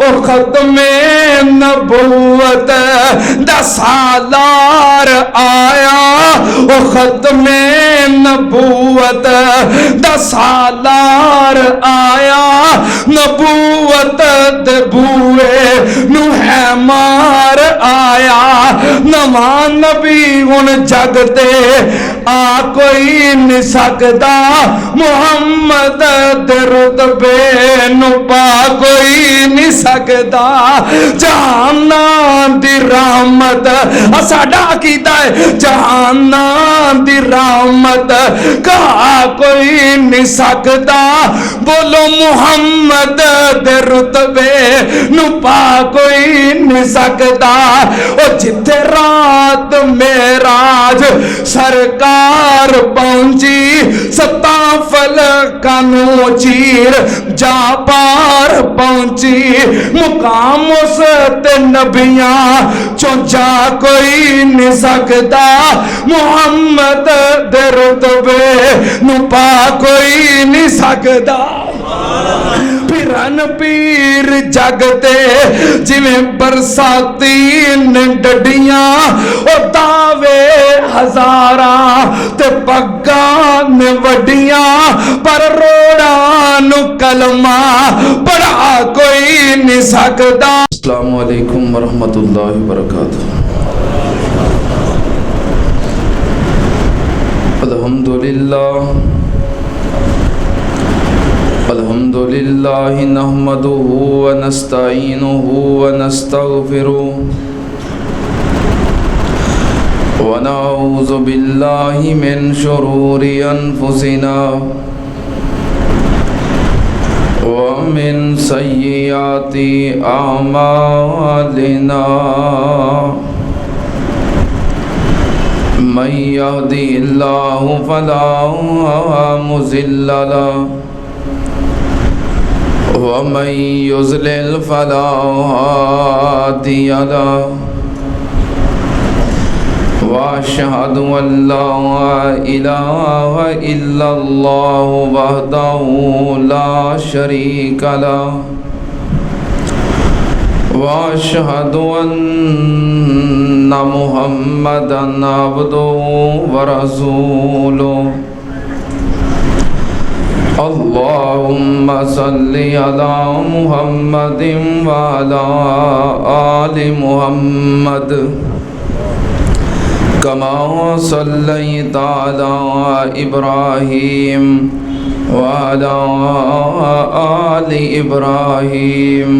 ओ खत्मे नबूवत दा सालार आया, ओ खत्मे नबूवत दा सालार आया, नबूवत दे बूए नू है मार आया। नवा नबी हुण जग ते आ कोई नहीं सकदा, मुहम्मद दे रुतबे नू पा कोई नहीं सकदा। जहाना दी रहमत साडा अकीदा है, जहाना दी रहमत कहा कोई नहीं सकदा। बोलो मुहम्मद दे रुतबे नू पा कोई नहीं सकदा। ओ जिथे रात मेराज सरकार पहुंची, सत्ता फलकां नू चीर जा पार पहुंची। मुकाम उस ते नबियां चों जा कोई नहीं सकदा, मुहम्मद दे रुतबे नू पा कोई नहीं सकदा। फिरन पीर जगते जिवें बरसाती ने डडियां, ओ दावे हजारा ते पग्गा ने वडियां, पर रोड़ा नु कलमा पढ़ा कोई नहीं सकदा। अस्सलामु अलैकुम वरहमतुल्लाहि वबरकातुहू। अल्हम्दुलिल्लाह अल्हम्दुलिल्लाहि नहमदुहु व नस्तईनुहु व नस्तगफिरुहु व नऊज़ु बिल्लाहि मिन शुरूरि अनफुसिना व मिन सय्यिआति अमालिना। मन यहदिहिल्लाहु फला मुज़िल्ल लहु व मन युज़लिल फला हादिय लहु। व अशहदु अल्ला इलाहा इल्लल्लाहु वहदहु ला शरीका लहु व अशहदु अन्ना मुहम्मदन अब्दुहु व रसूलुहु। अल्लाहुम्मा सल्लि अला मुहम्मदिन व अला आलि मुहम्मद कमा सल्लैता अला इब्राहीम व अला आलि इब्राहीम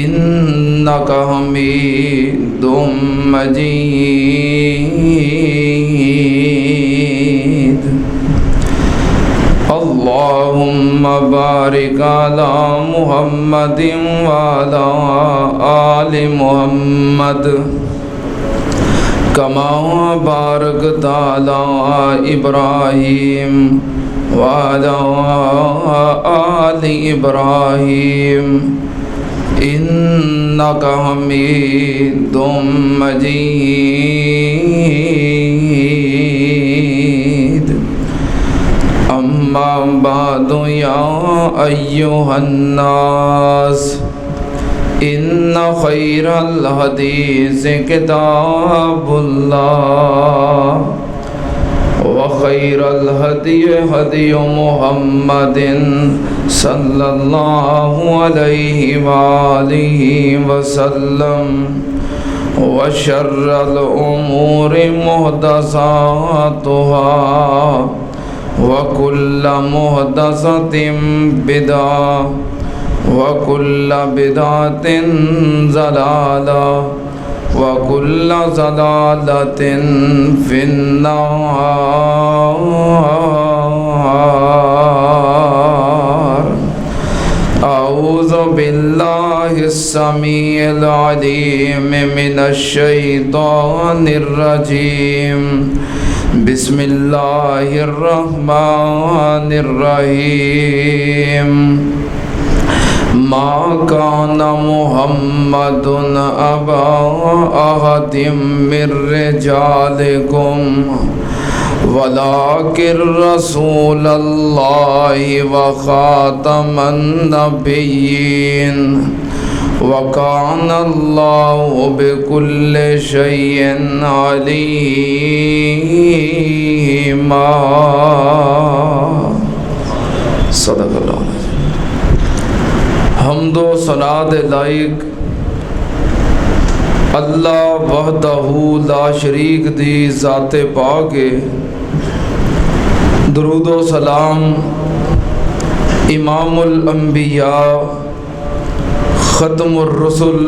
इन्नका हमीदुम मजीद। अल्लाहुम्मा बारिक अला मुहम्मदिन व अला आलि मुहम्मद कमा बारकता अला इब्राहीम व अला आलि इब्राहीम इन्नका हमीदुम मजीद। अम्मा बादु या अय्युहन्नास इन्ना खैरल हदीस किताबुल्लाह व खैरल हदी हदी मुहम्मदिन सल्लल्लाहु अलैहि वालिहि वसल्लम व शर्रल उमूरि मुहदसातुहा व कुल्ल मुहदसतिन बिदअह व कुल्ल बिदअतिन ज़लाला व कुल्ल ज़लालतिन फिन्नार। अऊज़ु बिल्लाहिस समीइल अलीम मिनश शैतानिर रजीम। बिस्मिल्लाहिर रहमानिर रहीम। मा कान मुहम्मदुन अबा अहदिम मिर रिजालिकुम वलाकिर रसूलल्लाहि व खातमन नबिय्यीन व कानल्लाहु बिकुल्लि शैइन अलीमा। सदक़ल्लाहु अलैहि। हम्दो सलात लाइक अल्लाह वहदहू ला शरीक दी ज़ाते पाक है। दुरूदो सलाम इमामुल अंबिया ख़त्मुर रसूल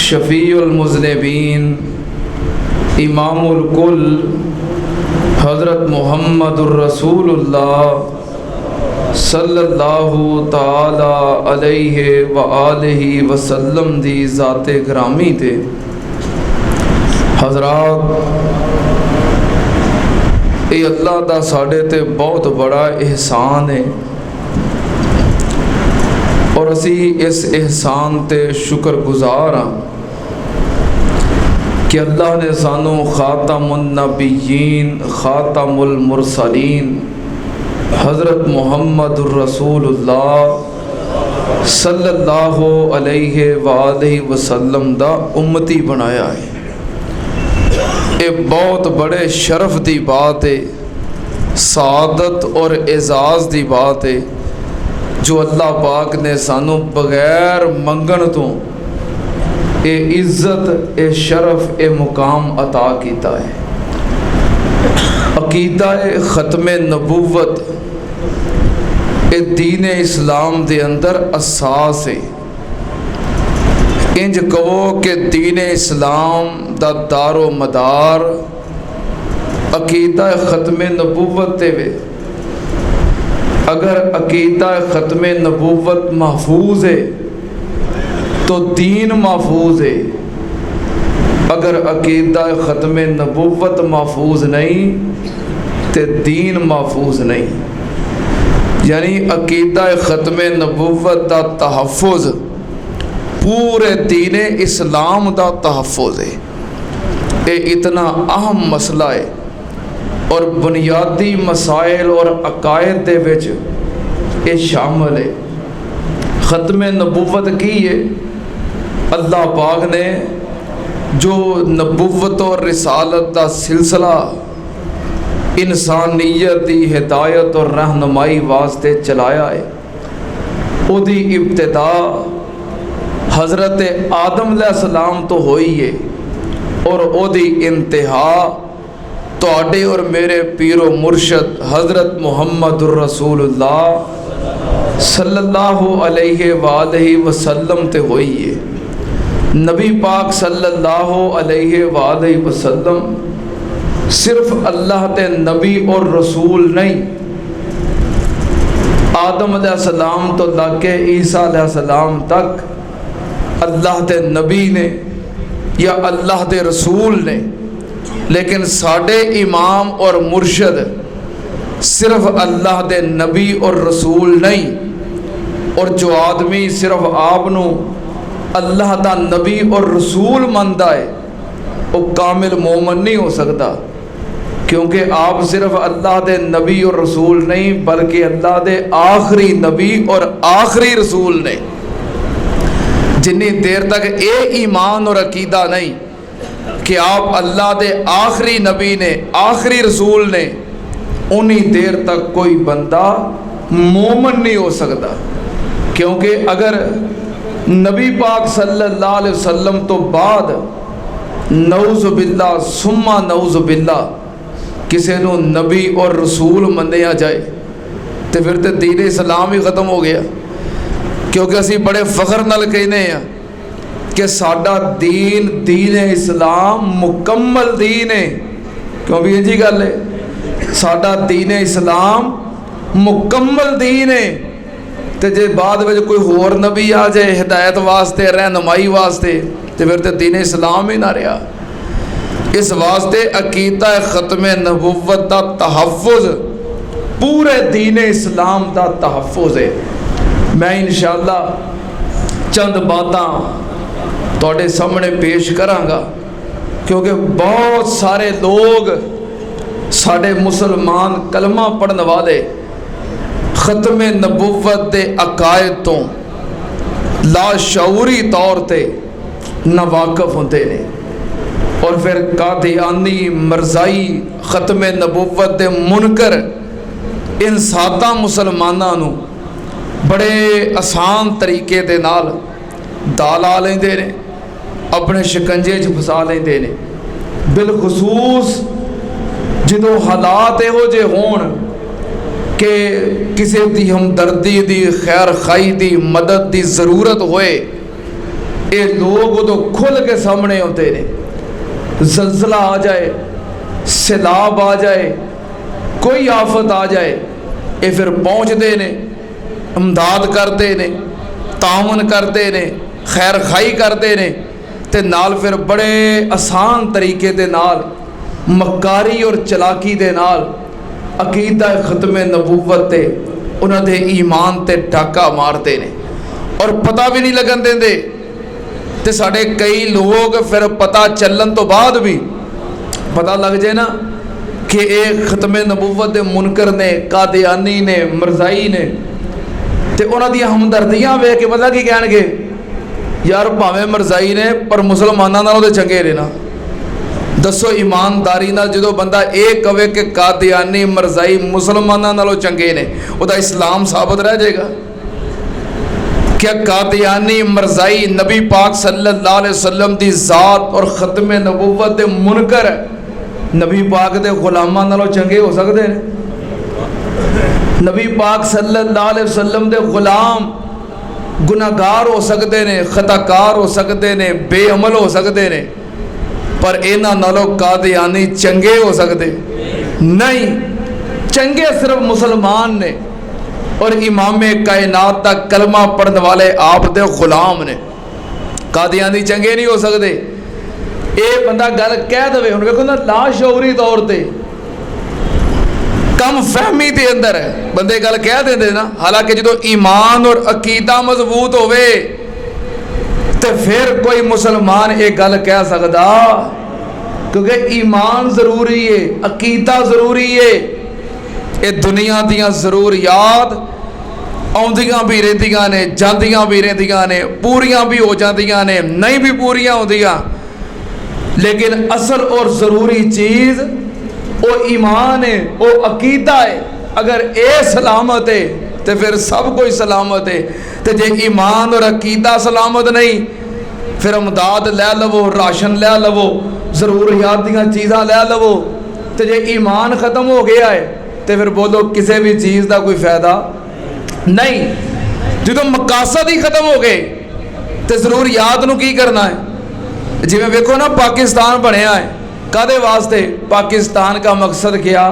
शफ़ीउल मुज़निबीन इमामुल कुल हज़रत मुहम्मदुर रसूलुल्लाह सल्लल्लाहु ताला अलैहि व आलिहि वसल्लम दी ज़ाते ग्रामी थे। हज़रात ये अल्लाह दा साढ़े ते बहुत बड़ा एहसान है और असी इस एहसान ते शुक्रगुजार हाँ कि अल्लाह ने सानू खातमुन नबिय्यीन खातमुल मुरसलीन हज़रत मुहम्मदुर रसूलुल्लाह सल्लल्लाहु अलैहि वालैहि वसल्लम दा उम्मती बनाया है। ये बहुत बड़े शरफ दी बात है, सादत और एजाज़ दी बात है जो अल्लाह पाक ने सानू बगैर मंगण तो ये इज़्ज़त ये शरफ ये मुकाम अता कीता है। अकीदा ख़त्मे नबूवत ये दीन इस्लाम दे अंदर असास है। इंज कहो कि दीन इस्लाम दा दारो मदार अकीदा ख़त्मे नबूवत ते वे। अगर अकीदा ख़त्मे नबूवत महफूज है तो दीन महफूज है। अगर अकीदा ख़त्मे नबूवत महफूज नहीं तो दीन महफूज नहीं। यानी अकीदा ख़त्मे नबूवत दा तहफ़्फ़ुज़ पूरे दीन इस्लाम दा तहफ़्फ़ुज़ है। ये इतना अहम मसला है और बुनियादी मसाइल और अकायद दे विच ये शामिल है। ख़त्मे नबूवत की है? अल्लाह पाक ने जो नबूवत और रिसालत का सिलसिला इंसानियत की हिदायत और रहनुमाई वास्ते चलाया है, उदी इब्तिदा हज़रत आदम अलैहिस्सलाम तो हुई है और उदी इंतहा तुहाडे और मेरे पीरो मुर्शद हज़रत मुहम्मदुर रसूलुल्लाह सल्लल्लाहु अलैहि वालैहि वसल्लम ते हुई है। नबी पाक सल्लल्लाहु अलैहि वालैहि वसल्लम सिर्फ अल्लाह के नबी और रसूल नहीं, आदम अलैहिस्सलाम तो लाके ईसा अलैहिस्सलाम तक अल्लाह के नबी ने या अल्लाह के रसूल ने। लेकिन साडे इमाम और मुर्शद सिर्फ अल्लाह के नबी और रसूल नहीं। और जो आदमी सिर्फ आपनू अल्लाह का नबी और रसूल मनता है वो कामिल मोमन नहीं हो सकता, क्योंकि आप सिर्फ अल्लाह के नबी और रसूल नहीं बल्कि अल्लाह के आखिरी नबी और आखिरी रसूल ने। जिन्नी देर तक ये ईमान और अकीदा नहीं कि आप अल्लाह के आखिरी नबी ने आखिरी रसूल ने, उन्हीं देर तक कोई बंदा मोमन नहीं हो सकता। क्योंकि अगर नबी पाक सल्लल्लाहु अलैहि वसल्लम तो बाद नऊज़ बिल्लाह सुम्मा नऊज़ बिल्लाह किसी को नबी और रसूल मन्निया जाए तो फिर तो दीन इस्लाम ही ख़त्म हो गया। क्योंकि असी बड़े फख्र नाल कहने हैं कि साडा दीन दीन इस्लाम मुकम्मल दीन है। क्योंकि जी गल है, साडा दीन इस्लाम मुकम्मल दीन है। तो जे बाद में कोई होर नबी आ जाए हिदायत वास्ते रहनुमाई वास्ते तो फिर तो दीन इस्लाम ही ना रहा। इस वास्ते अकीदा ख़त्मे नबूवत का तहफ़्फ़ुज़ पूरे दीन इस्लाम का तहफ़्फ़ुज़ है। मैं इंशाअल्लाह चंद बातां तुहाडे सामने पेश करांगा, क्योंकि बहुत सारे लोग साढ़े मुसलमान कलमा पढ़ने वाले खत्मे नबुव्वत दे अकायद तो लाशऊरी तौर पर नावाकफ होते ने, और फिर कादियानी मरजाई खत्मे नबुव्वत दे मुनकर इन साता मुसलमानों नू बड़े आसान तरीके दे नाल दाला लेंदे ने, अपने शिकंजे च फसा लेंदे ने। बिलखसूस जो हालात इहो जे होण कि किसी की हमदर्दी की खैर खाई की मदद की ज़रूरत होए, ये लोग उदों खुल के सामने आते हैं। जलजला आ जाए, सैलाब आ जाए, कोई आफत आ जाए, ये फिर पहुँचते ने, इमदाद करते ने, तावन करते ने, खैर खाई करते ने, ते नाल फिर बड़े आसान तरीके दे नाल मक्कारी और चलाकी दे नाल अकीदा खत्मे नबूवत ते उन्हां दे ईमान ते डाका मारते ने और पता भी नहीं लगन देंदे। ते साढ़े कई लोग फिर पता चलन तो बाद भी पता लग जाए ना कि ये खत्मे नबूवत दे मुनकर ने, कादियानी ने, मरजाई ने, ते उन्हां दी हमदर्दियां वेख के पता की कहणगे, यार भावें मरजाई ने पर मुसलमानां नालों ते चंगे ने ना। दसो ईमानदारी नाल जो बंदा ये कहे कि कादियानी मरजाई मुसलमानां नालों चंगे ने, उहदा इस्लाम साबित रह जाएगा? क्या कादियानी मरजाई नबी पाक सल्लल्लाहु अलैहि वसल्लम दी ज़ात और खत्मे नबूवत दे मुनकर नबी पाक दे गुलामां नालों चंगे हो सकते हैं? नबी पाक सल्लल्लाहु अलैहि वसल्लम दे गुलाम गुनाहगार हो सकते हैं, खताकार हो सकते हैं, बेअमल हो सकते हैं, पर इन्हां नालों कादियानी चंगे हो सकते नहीं। चंगे सिर्फ मुसलमान ने और इमामे कायनात दा कलमा पढ़ने वाले आप दे गुलाम ने। कादियानी चंगे नहीं हो सकते। ये बंदा गल कह दे, हुण वेखो ना, लाशऊरी तौर पर कम फहमी के अंदर बंदे गल कह देंदे ना। हालांकि जो ईमान और अकीदा मजबूत होवे तो फिर कोई मुसलमान ये गल कह सकता, क्योंकि ईमान जरूरी है, अकीदा जरूरी है। ये दुनिया दियां जरूरियात आउंदियां भी रहिंदियां ने, जांदियां भी रहिंदियां ने, पूरियां भी हो जांदियां ने, नहीं भी पूरियां होंदियां, लेकिन असल और ज़रूरी चीज़ वो ईमान है, वो अकीदा है। अगर ये सलामत है तो फिर सब कोई सलामत है। तो जे ईमान और अकीदा सलामत नहीं, फिर अमदाद लै लवो, राशन लै लवो, जरूरियात दियां चीज़ां लै लवो, तो जे ईमान ख़त्म हो गया है तो फिर बोलो किसी भी चीज़ का कोई फायदा नहीं। जो मकासद ही खत्म हो गए तो जरूरियात नूं की करना है? जिवें वेखो ना, पाकिस्तान बनया है कादे वास्ते? पाकिस्तान का मकसद क्या?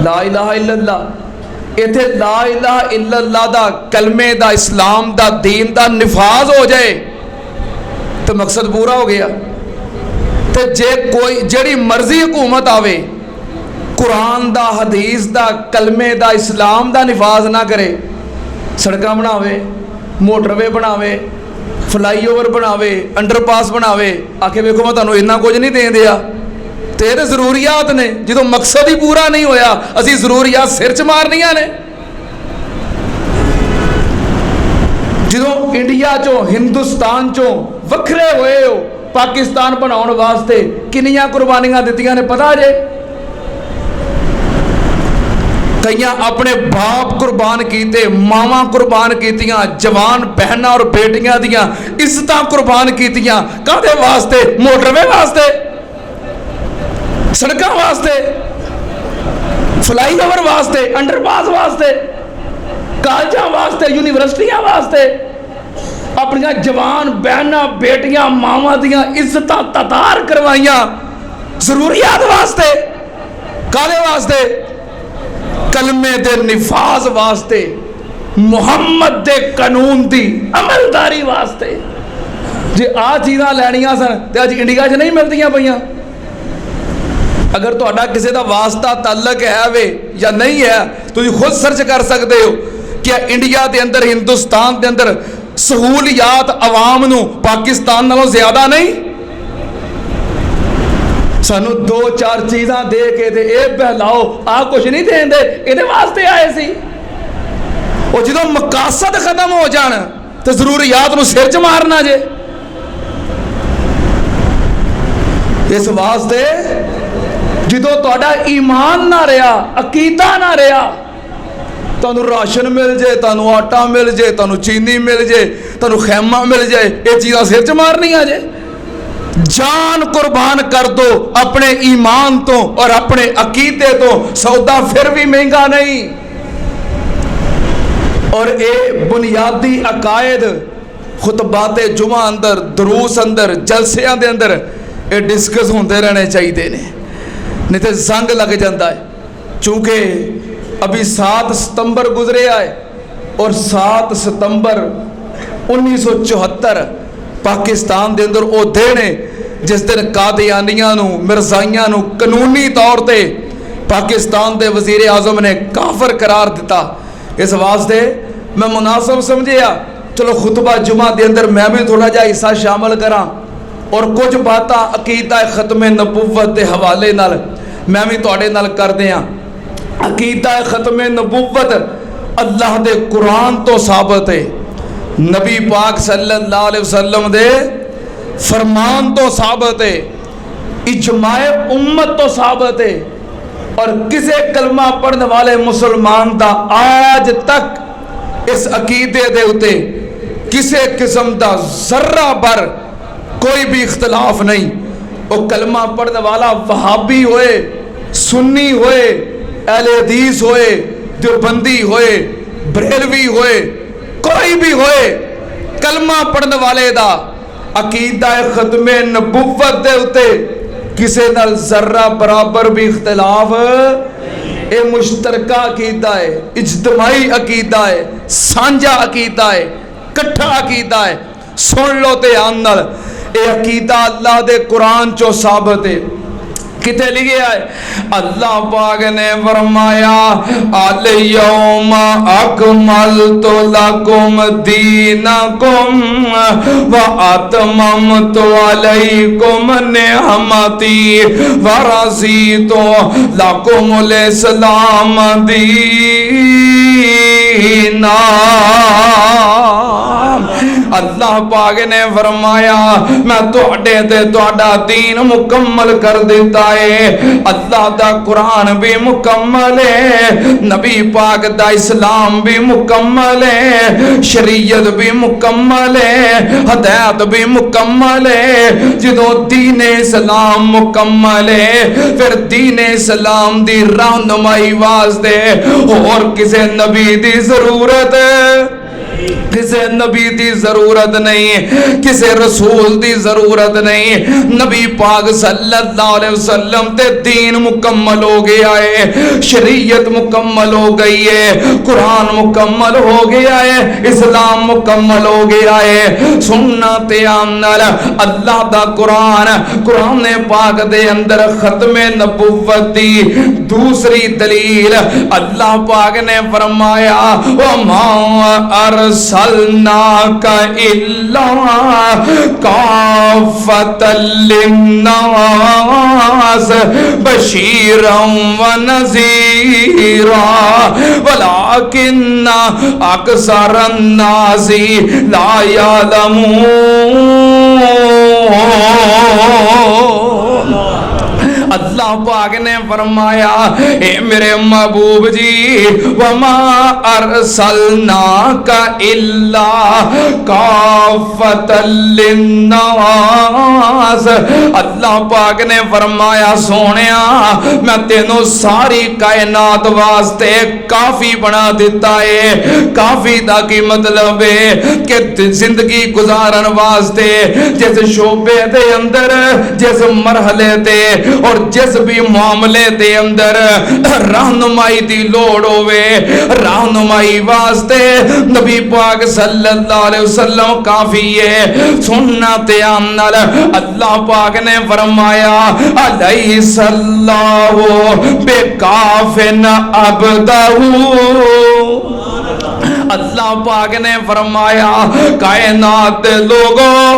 ला इलाहा इल्लल्लाह। इत्थे ला इलाहा इल्लल्लाह दा, कलमे दा, इस्लाम दा, दीन दा निफाज हो जाए तो मकसद पूरा हो गया। तो जे कोई जड़ी मर्जी हुकूमत आवे, कुरान दा, हदीस दा, कलमे दा, इस्लाम दा निफाज ना करे, सड़कां बनावे, मोटरवे बनावे, फ्लाई ओवर बनावे, अंडरपास बनावे, आखे वेखो मैं तुहानूं इन्ना कुछ नहीं दें दिया, तो ये जरूरियात ने। जो मकसद ही पूरा नहीं होया, असी जरूरियात सिर च मारनियां ने। जो इंडिया चो, हिंदुस्तान चो वखरे होए हो पाकिस्तान बनाने वास्ते किनियां कुर्बानियां दित्तियां ने पता जे? कईयां अपने बाप कुर्बान कीते, मावां कुर्बान कीतियां, जवान बहना और बेटियां दियां इज्जतां कुर्बान कीतियां। कादे वास्ते? मोटरवे वास्ते, सड़कां वास्ते, फ्लाई ओवर वास्ते, अंडरपास वास्ते, कॉलेजां वास्ते, यूनिवर्सिटियां वास्ते, अपनियां जवान बहना बेटियां मावां दियां इज्जतां ततार करवाइयां जरूरियात वास्ते। कादे वास्ते? कलमे दे निफाज वास्ते, मुहम्मद दे कानून दी अमलदारी वास्ते। जे आ चीज़ां लैनियां सन ते अज इंडिया च नहीं मिलदियां पईयां। अगर तुहाडा किसी का वास्ता ताल्लक है वे या नहीं है, तुसीं खुद सर्च कर सकते हो कि इंडिया के अंदर, हिंदुस्तान के अंदर सहूलियात अवाम नूं पाकिस्तान नालों ज्यादा नहीं? सानू दो चार चीज़ां दे के ते ये बहलाओ, आ कुछ नहीं देंदे, ये वास्ते आए सी। और जो मकासद खत्म हो जान तो जरूरियात नूं सिर च मारना जे। इस वास्ते जो तुहाडा ईमान ना रहा, अकीदा ना रहा, तुहानू राशन मिल जाए, तुहानू आटा मिल जाए, तुहानू चीनी मिल जाए, तुहानू खैमा मिल जाए, ये चीज़ां सिर च मारनियां जे। जान कुर्बान कर दो अपने ईमान तो और अपने अकीदे तो, सौदा फिर भी महंगा नहीं। और ये बुनियादी अकायद खुतबात जुमा अंदर, दरूस अंदर, जलसियां दे अंदर ये डिस्कस होते रहने चाहिए ने, नहीं तो जंग लग जाता है। चूँकि अभी 7 सितंबर गुजरे आए और 7 सितंबर 1974 पाकिस्तान के अंदर वो दिन है जिस दिन कादियानियां नूं, मिर्जाइयां नूं कानूनी तौर पर पाकिस्तान के वजीर आजम ने काफर करार दिता। इस वास्ते मैं मुनासिब समझिया चलो खुतबा जुमा के अंदर मैं भी थोड़ा जा हिस्सा शामिल करा और कुछ बातां अकीदा खत्मे नबूवत के हवाले नाल मैं भी तुहाडे नाल कर दियां। अकीदा खत्मे नबूवत अल्लाह दे कुरान तो साबित है, नबी पाक सल्लल्लाहु अलैहि वसल्लम दे फरमान तो साबित है, इजमाए उम्मत तो साबित है। और किसी कलमा पढ़ने वाले मुसलमान का आज तक इस अकीदे दे उते किसी किस्म का जर्रा भर कोई भी इख्तलाफ नहीं। वो कलमा पढ़ने वाला वहाबी होए, सुन्नी होए, अहले हदीस होए, देवबंदी होए, बरेलवी होए, कोई भी होए, कलमा पढ़ने वाले दा अकीदा खत्मे नबुव्वत दे उते किसी नाल जर्रा बराबर भी इख्तलाफ, ये मुश्तरका अकीदा है, इज्तमाई अकीदा है, सांझा अकीदा है, कट्ठा अकीदा है। सुन लो ध्यान नाल, ये अकीदा अल्लाह दे कुरान चो साबित है। किथे लिखे है? अल्लाह पाक ने फरमाया अल यौमा अकमलतु लकुम दीनकुम व अतममतु अलैकुम निअमती व रज़ीतु लकुमुल इस्लाम दीना। अल्लाह पाक ने फरमाया मैं तुहाडे ते तुहाडा दीन मुकम्मल कर दिता है। अल्लाह दा कुरान भी मुकम्मल है, नबी पाक दा इस्लाम भी मुकम्मल है, शरीयत भी मुकम्मल है, हदायत भी मुकम्मल है। जो दीन इस्लाम मुकम्मल है फिर दीन इस्लाम दी रहनुमाई वास्ते और किसी नबी दी जरूरत, किसी नबी की जरूरत नहीं, किसी रसूल की जरूरत नहीं। नबी पाक सल्लल्लाहु अलैहि वसल्लम ते दीन मुकम्मल हो गया है, शरीयत मुकम्मल हो गई है, कुरान मुकम्मल हो गया है, इस्लाम मुकम्मल हो गया है। सुनना ध्यान नाल अल्लाह दा कुरान, कुरान पाक दे अंदर खत्मे नबुव्वत दी दूसरी दलील अल्लाह पाक ने फरमाया वमा अरसलनाका इल्ला काफतल लिन्नास बशीरन व नज़ीरा वलाकिन्ना अक्सरन नासी ला यालमून। अल्लाह पाक ने फरमाया ए मेरे महबूब जी वमा अरसलनाका इल्ला काफतल लिन्नास। अल्लाह पाक ने फरमाया सोनिया मैं तेनों सारी कायनात वास्ते काफी बना दिता है। काफी दा की मतलब है कि जिंदगी गुजारन वास्ते जिस शोबे दे अंदर, जिस मरहले ते और जिस भी मामले दे अंदर रहनुमाई दी लोड़ होवे, रहनुमाई वास्ते नबी पाक सल्लल्लाहु अलैहि वसल्लम काफी है। सुनना ध्यान नाल अल्लाह पाक ने फरमाया अलैहिस्सलाहु बेकाफिन अब्दहू। अल्लाह पाक ने फरमाया कायनात लोगों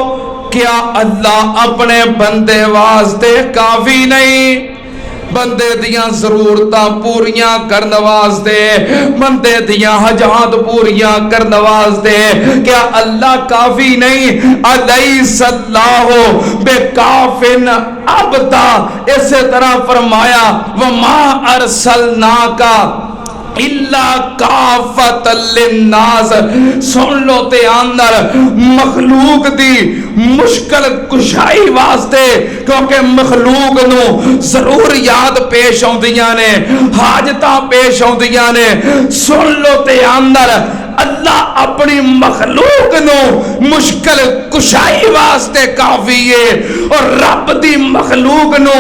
क्या अल्लाह अपने बंदे वास्ते काफी नहीं? बंदे दियां जरूरतां पूरियां करने वास्ते, बंदे दियां हजात पूरियां करने वास्ते क्या अल्लाह काफी नहीं? अलैहिस्सलाहु बेकाफिन अबदा। इसी तरह फरमाया वमा अरसलनाका इल्ला काफतल लिन्नास। सुन लो ते अंदर मखलूक दी मुश्किल कुशाई वास्ते, क्योंकि मखलूक नू जरूरियात पेश आउंदियां ने, हाजतां पेश आउंदियां ने। सुन लो ते अंदर अल्लाह अपनी मखलूक नू मुश्किल कुशाई वास्ते काफी है, और रब दी मखलूक नू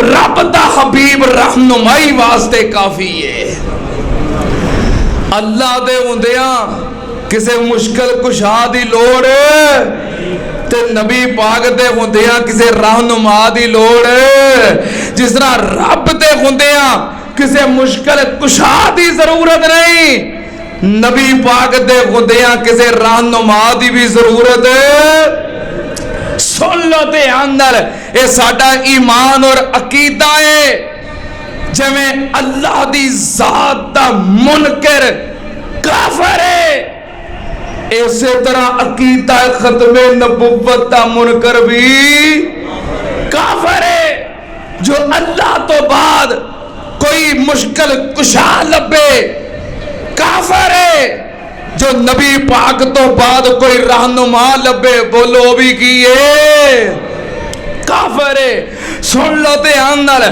रब दा हबीब रहनुमाई वास्ते काफी है। अल्लाह दे हुंदियां किसे मुश्किल कुशा दी लोड़, ते नबी पाक दे हुंदियां किसे रहनुमा दी लोड़। जिस तरह रब दे हुंदियां किसे मुश्किल कुशा दी जरूरत नहीं, नबी पाक दे हुंदियां किसे रहनुमा दी भी जरूरत। सुन लो ते अंदर ये साडा ईमान और अकीदा है। जिवें अल्लाह दी जात दा मुनकर काफिर है, इसी तरह अकीदा खत्मे नबुव्वत दा मुनकर भी काफिर है। जो अल्लाह तो बाद कोई मुश्किल कुशा लबे काफिर है, जो नबी पाक तो बाद कोई रहनुमा लबे बोलो भी की है काफिर है। सुन लो ते अंदर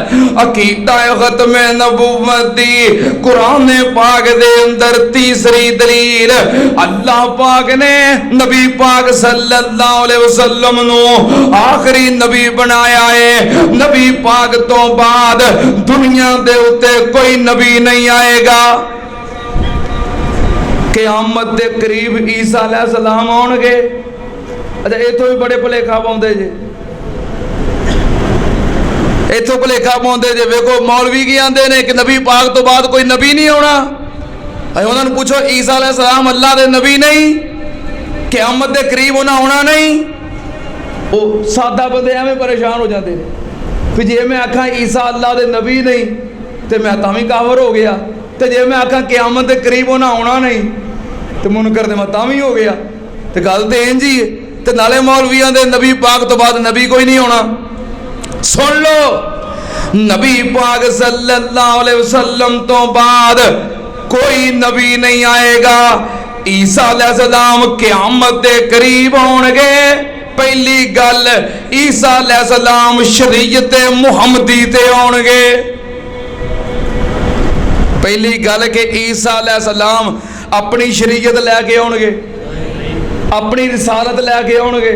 अकीदा खत्मे नबुव्वत दी कुरान पाक दे अंदर तीसरी दलील, अल्लाह पाक ने नबी पाक सल्लल्लाहु अलैहि वसल्लम नु आखिरी नबी बनाया है। नबी पाक तो बाद दुनिया दे उत्ते कोई नबी नहीं आएगा। क़यामत दे करीब ईसा अलैहिस्सलाम आउणगे। अच्छा इथों भी बड़े भुलेखा पाउंदे जे, इथों भुलेखा पाउंदे जे। वेखो मौलवी की आंदे ने कि नबी पाक तो बाद कोई नबी नहीं आना। उन्होंने पूछो ईसा अलैहिस्सलाम अल्लाह दे नबी नहीं? क़यामत दे करीब उन्हें आना नहीं? वो सादा बंदे एवें परेशान हो जाते हैं कि जे मैं आखा ईसा अल्लाह दे नबी नहीं तो मैं तां भी काफिर हो गया, तो जे मैं आखा क़यामत दे करीब उन्हें आना नहीं तो मुनकर दे मैं तां भी हो गया। तो गल तो इंज ही है। तो नाले मौलवियां दे नबी पाक तो बाद नबी कोई नहीं आना। सुन लो नबी पाक सल्लल्लाहु अलैहि वसल्लम तो बाद कोई नबी नहीं आएगा। ईसा अलैहिस्सलाम क़यामत दे करीब होंगे। पहली गल ईसा अलैहिस्सलाम शरीयत मुहम्मदी ते आउणगे। पहली गल कि ईसा अलैहिस्सलाम अपनी शरीयत लैके आउणगे, अपनी रिसालत लैके आउणगे,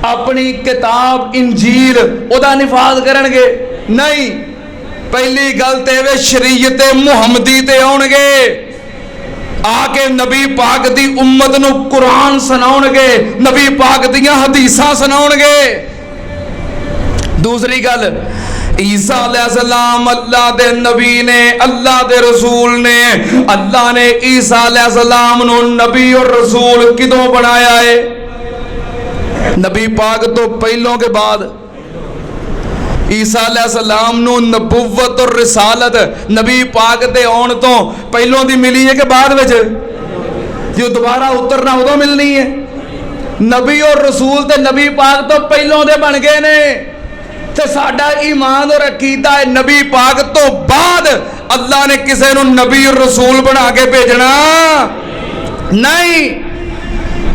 अपनी किताब इंजील ओदा निफाज करनगे नहीं। पहली गल ते वे शरीयत मुहम्मदी ते आउणगे, आके नबी पाक दी उम्मत नू कुरान सुनाउणगे, नबी पाक दियां हदीसां सुनाउणगे। दूसरी गल ईसा अलैहिस्सलाम अल्लाह दे नबी ने, अल्लाह दे रसूल ने, अल्लाह ने ईसा अलैहिस्सलाम नू नबी और रसूल किदों बनाया है? नबी पाक तो पहलों के बाद ईसा अलैहिस्सलाम नू नबुव्वत और रिसालत नबी पाक दे आउण तो पहलों दी मिली है कि बाद विच? जो दोबारा उतरना उदों मिलनी है। नबी और रसूल ते नबी पाक तो पहलों दे बन गए ने। ते साडा ईमान और अकीदा है नबी पाक तो बाद अल्लाह ने किसी नू नबी और रसूल बना के भेजना नहीं।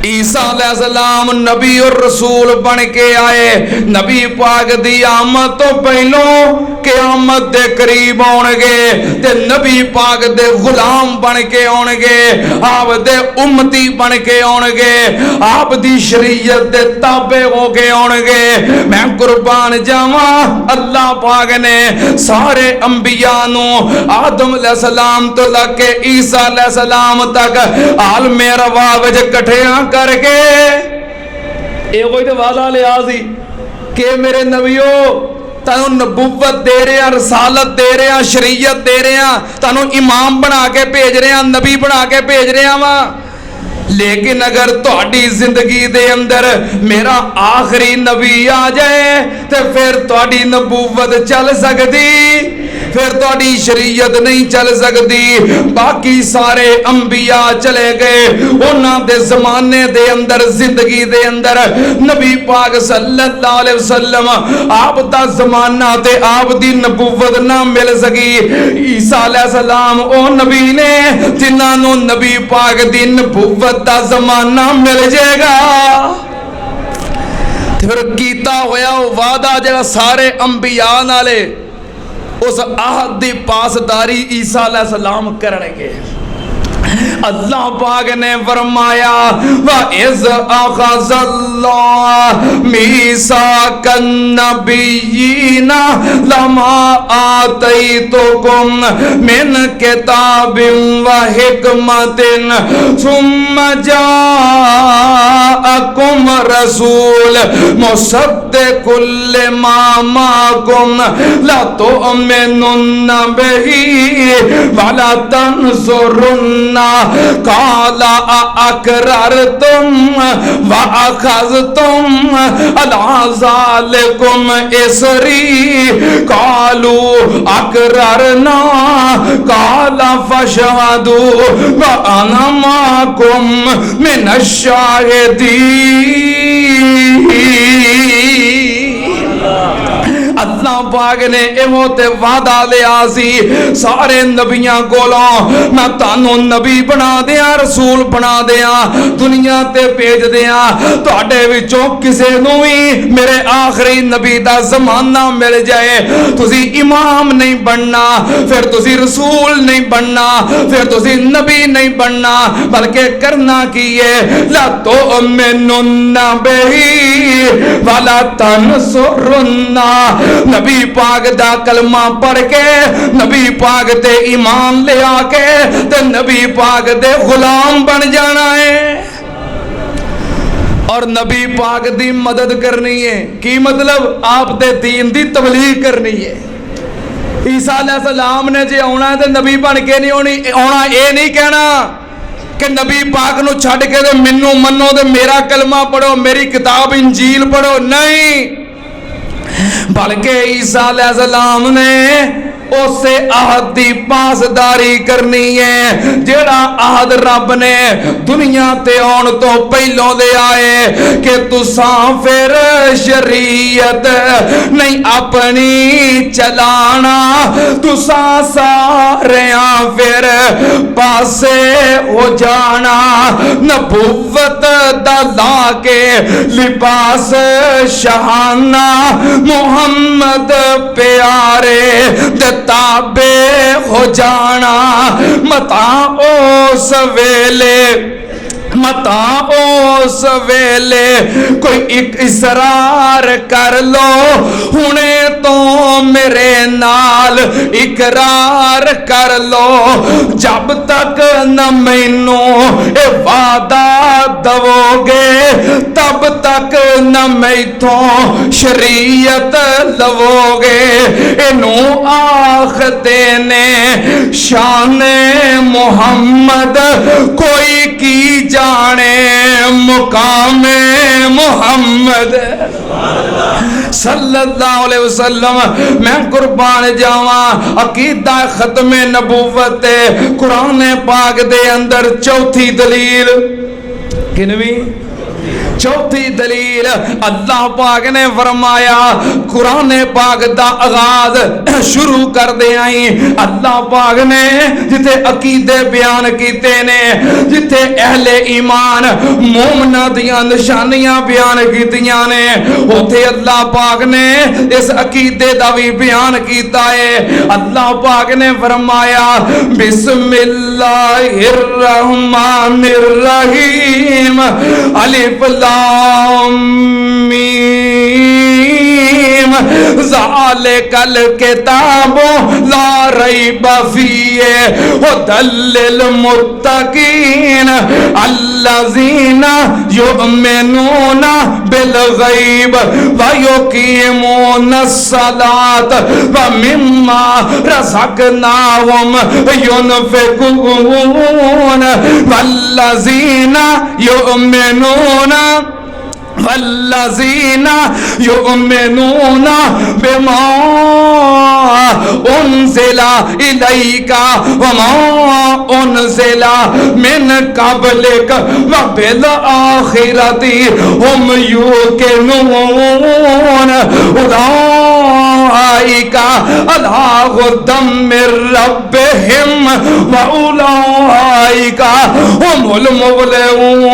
ईसा अलैहिस्सलाम नबी और रसूल बन के आए। नबी पाक दी आमद तो पहलों क़यामत दे करीब आउणगे ते नबी पाक दे गुलाम बन के आउणगे, आप दे उम्मती बन के आउणगे, आप दी शरीयत दे ताबे हो के आउणगे। मैं कुर्बान जावा अल्लाह पाक ने सारे अंबिया नू आदम अलैहिस्सलाम तो लके ईसा अलैहिस्सलाम तक आलमे रवा विच इकट्ठियां करके ये कोई तो वादा लिया सी कि मेरे नबियो तानू नबुव्वत दे रहे हैं, रसालत दे रहे हैं, शरीयत दे रहे हैं, तानू इमाम बना के भेज रहे हैं, नबी बना के भेज रहे हैं। वा लेकिन अगर तुहाडी जिंदगी दे अंदर मेरा आखिरी नबी आ जाए तो फिर तुहाडी नबूवत चल सकती, फिर तुहाडी शरीयत नहीं चल सकती। बाकी सारे अंबिया चले गए, उन्हां दे जमाने दे अंदर जिंदगी दे अंदर नबी पाक सल्लल्लाहु अलैहि वसल्लम आप दा जमाना ते आप दी नबूवत ना मिल सकी। ईसा अलैहिस्सलाम ओ नबी ने जिन्हां नूं नबी पाक दी नबूवत दा जमाना मिल जाएगा। फिर कीता होया वादा जिहड़ा सारे अंबिया नाले उस आहद दी पासदारी ईसा अलैहिस्सलाम करनगे। अल्लाह पाक ने फरमाया व इज़ अख़ज़ल्लाहु मीसाकन नबिय्यीना लमा आतैतुकुम मिन किताबिन व हिकमतिन सुम्मा जाअकुम रसूल मुसद्दिकुल लिमा माअकुम ला तु'मिनुन्ना बिही व ला तंसुरुन्ना काला अकररतुम व अखज़तुम अला ज़ालिकुम इसरी कालू अकररना काला फशहदू व अना माकुम मिनश शाहिदीन। अल्लाह पाक ने इहो ते वादा लिया सी सारे नबियां कोलों मैं तानू नबी बना दिया, रसूल बना दिया, दुनिया ते भेज दिया। तुहाडे विचों किसे नूं भी मेरे आखिरी नबी दा जमाना मिल जाए, तुसी इमाम नहीं बनना, फिर तुसी रसूल नहीं बनना, फिर तुसी नबी नहीं बनना, बल्कि करना की है ला तु'मिनुन्ना बिही वला तंसुरुन्ना। नबी पाक दा कलमा पढ़ के नबी पाक ते ईमान ले आके ते नबी पाक दे गुलाम बन जाना है और नबी पाक दी मदद करनी है। की मतलब आप दे दीन दी तबलीग करनी है। ईसा अलैहिस्सलाम ने जे आना है तो नबी बन के नहीं आना, ये नहीं कहना कि नबी पाक नू छड़ के ते मैनू मनो ते मेरा कलमा पढ़ो, मेरी किताब इंजील पढ़ो, नहीं। बल्कि ईसा अलैहिस्सलाम ने उसे आहद दी पासदारी करनी है जेड़ा आहद रब ने दुनिया ते आउण तो पहलों दे आए कि तुसां फिर शरीयत नहीं अपनी चलाना, तुसां सारेयां फिर पासे हो जाना। नबुव्वत दा ला के लिबास शहाना मुहम्मद प्यारे ताबे हो जाना। मता उस वेले कोई एक इसरार कर लो, हुणे तो मेरे नाल इकरार कर लो। जब तक न मैनू ए वादा दवोगे तब तक न मैथों शरीयत लवोगे। इनू आखते ने शाने मोहम्मद कोई की जाने मुकामे मोहम्मद सल्लल्लाहु अलैहि वसल्लम। मैं कुर्बान जावा अकीदा खत्मे नबूवत कुरान पाक दे अंदर चौथी दलील किनवी चौथी दलील अल्लाह पाक ने फरमाया कुरान पाक दा आगाज शुरू कर दे आई। अल्लाह पाक ने जिथे अकीदे बयान कीते ने, जिथे अहले ईमान मोमना दियां निशानियां बयान कीतियां ने, उथे अल्लाह पाक ने इस अकीदे दा भी बयान कीता है। अल्लाह पाक ने फरमाया बिस्मिल्लाहिर रहमानिर रहीम अलिफ लाम मीम हकीम ज़ालिकल किताबु ला रैब फ़ीहि हुदल लिल मुत्तक़ीन अल्लज़ीना युमिनूना बिल गैब व युकीमूनस सलात व मिम्मा रज़क़नाहुम युनफ़िक़ून वल्लज़ीना युमिनूना वल्लज़ीना युमिनूना बिमा उन्ज़िला इलैका वमा उन्ज़िला मिन क़ब्लिक व बिल आखिरति हुम यूक़िनून उलाइका अला हुद्दम मिर रब्बिहिम व उलाइका हुमुल मुफ़्लिहून।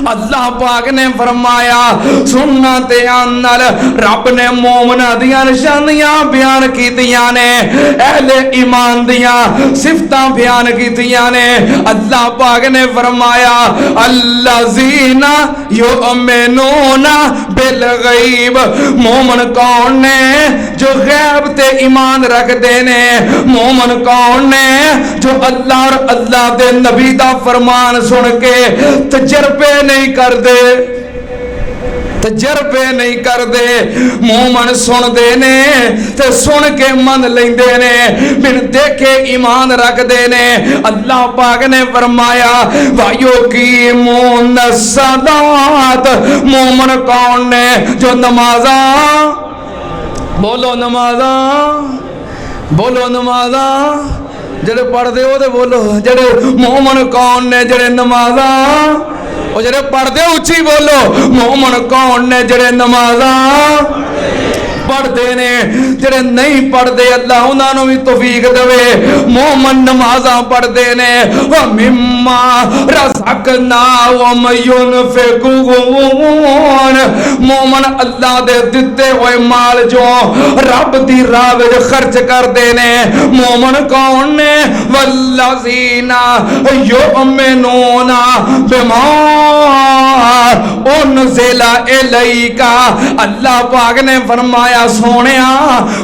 अल्लाह पाक ने फरमाया सुनना ते आनल रब ने मोमना दियां निशानियां बयान कीतियां ने, अहले ईमान दियां सिफतां बयान कीतियां ने। अल्लाह पाक ने फरमाया अल्लज़ीना युमिनूना बिल गैब, मोमन कौन ने जो गैब ते ईमान रखते ने। मोमन कौन ने जो अल्लाह और अल्लाह दे नबी दा फरमान सुन के तजर्बे नहीं करते, तजर्बे नहीं करते। मोमन सुनते ने ते सुन के मन लेंदे ने, बिन देखे ईमान रखते ने। अल्लाह पाक ने फरमाया वयुकीमूनस सलात, मोमन कौन ने जो नमाज़ा, बोलो नमाज़ा, बोलो नमाज़ा जेड़े पढ़ते हो तो बोलो, जेड़े मोमन कौन ने जेड़े नमाज़ा, और जेड़े पढ़ते उच्ची बोलो। मोमन कौन ने जेड़े नमाज़ा पढ़ते ने, जेड़े नहीं पढ़ते अल्लाह उन्होंने भी तौफीक देवे। मोमन नमाज़ा पढ़ते ने व मिम्मा रज़क़नाहुम युनफ़िक़ून, मोमन अल्लाह दे दिते हुए माल जो रब दी राह विच खर्च करते ने। मोमन कौन ने वल्लज़ीना युमिनूना बिमा उन्ज़िला इलैका, अल्लाह पाक ने फरमाया सोनिया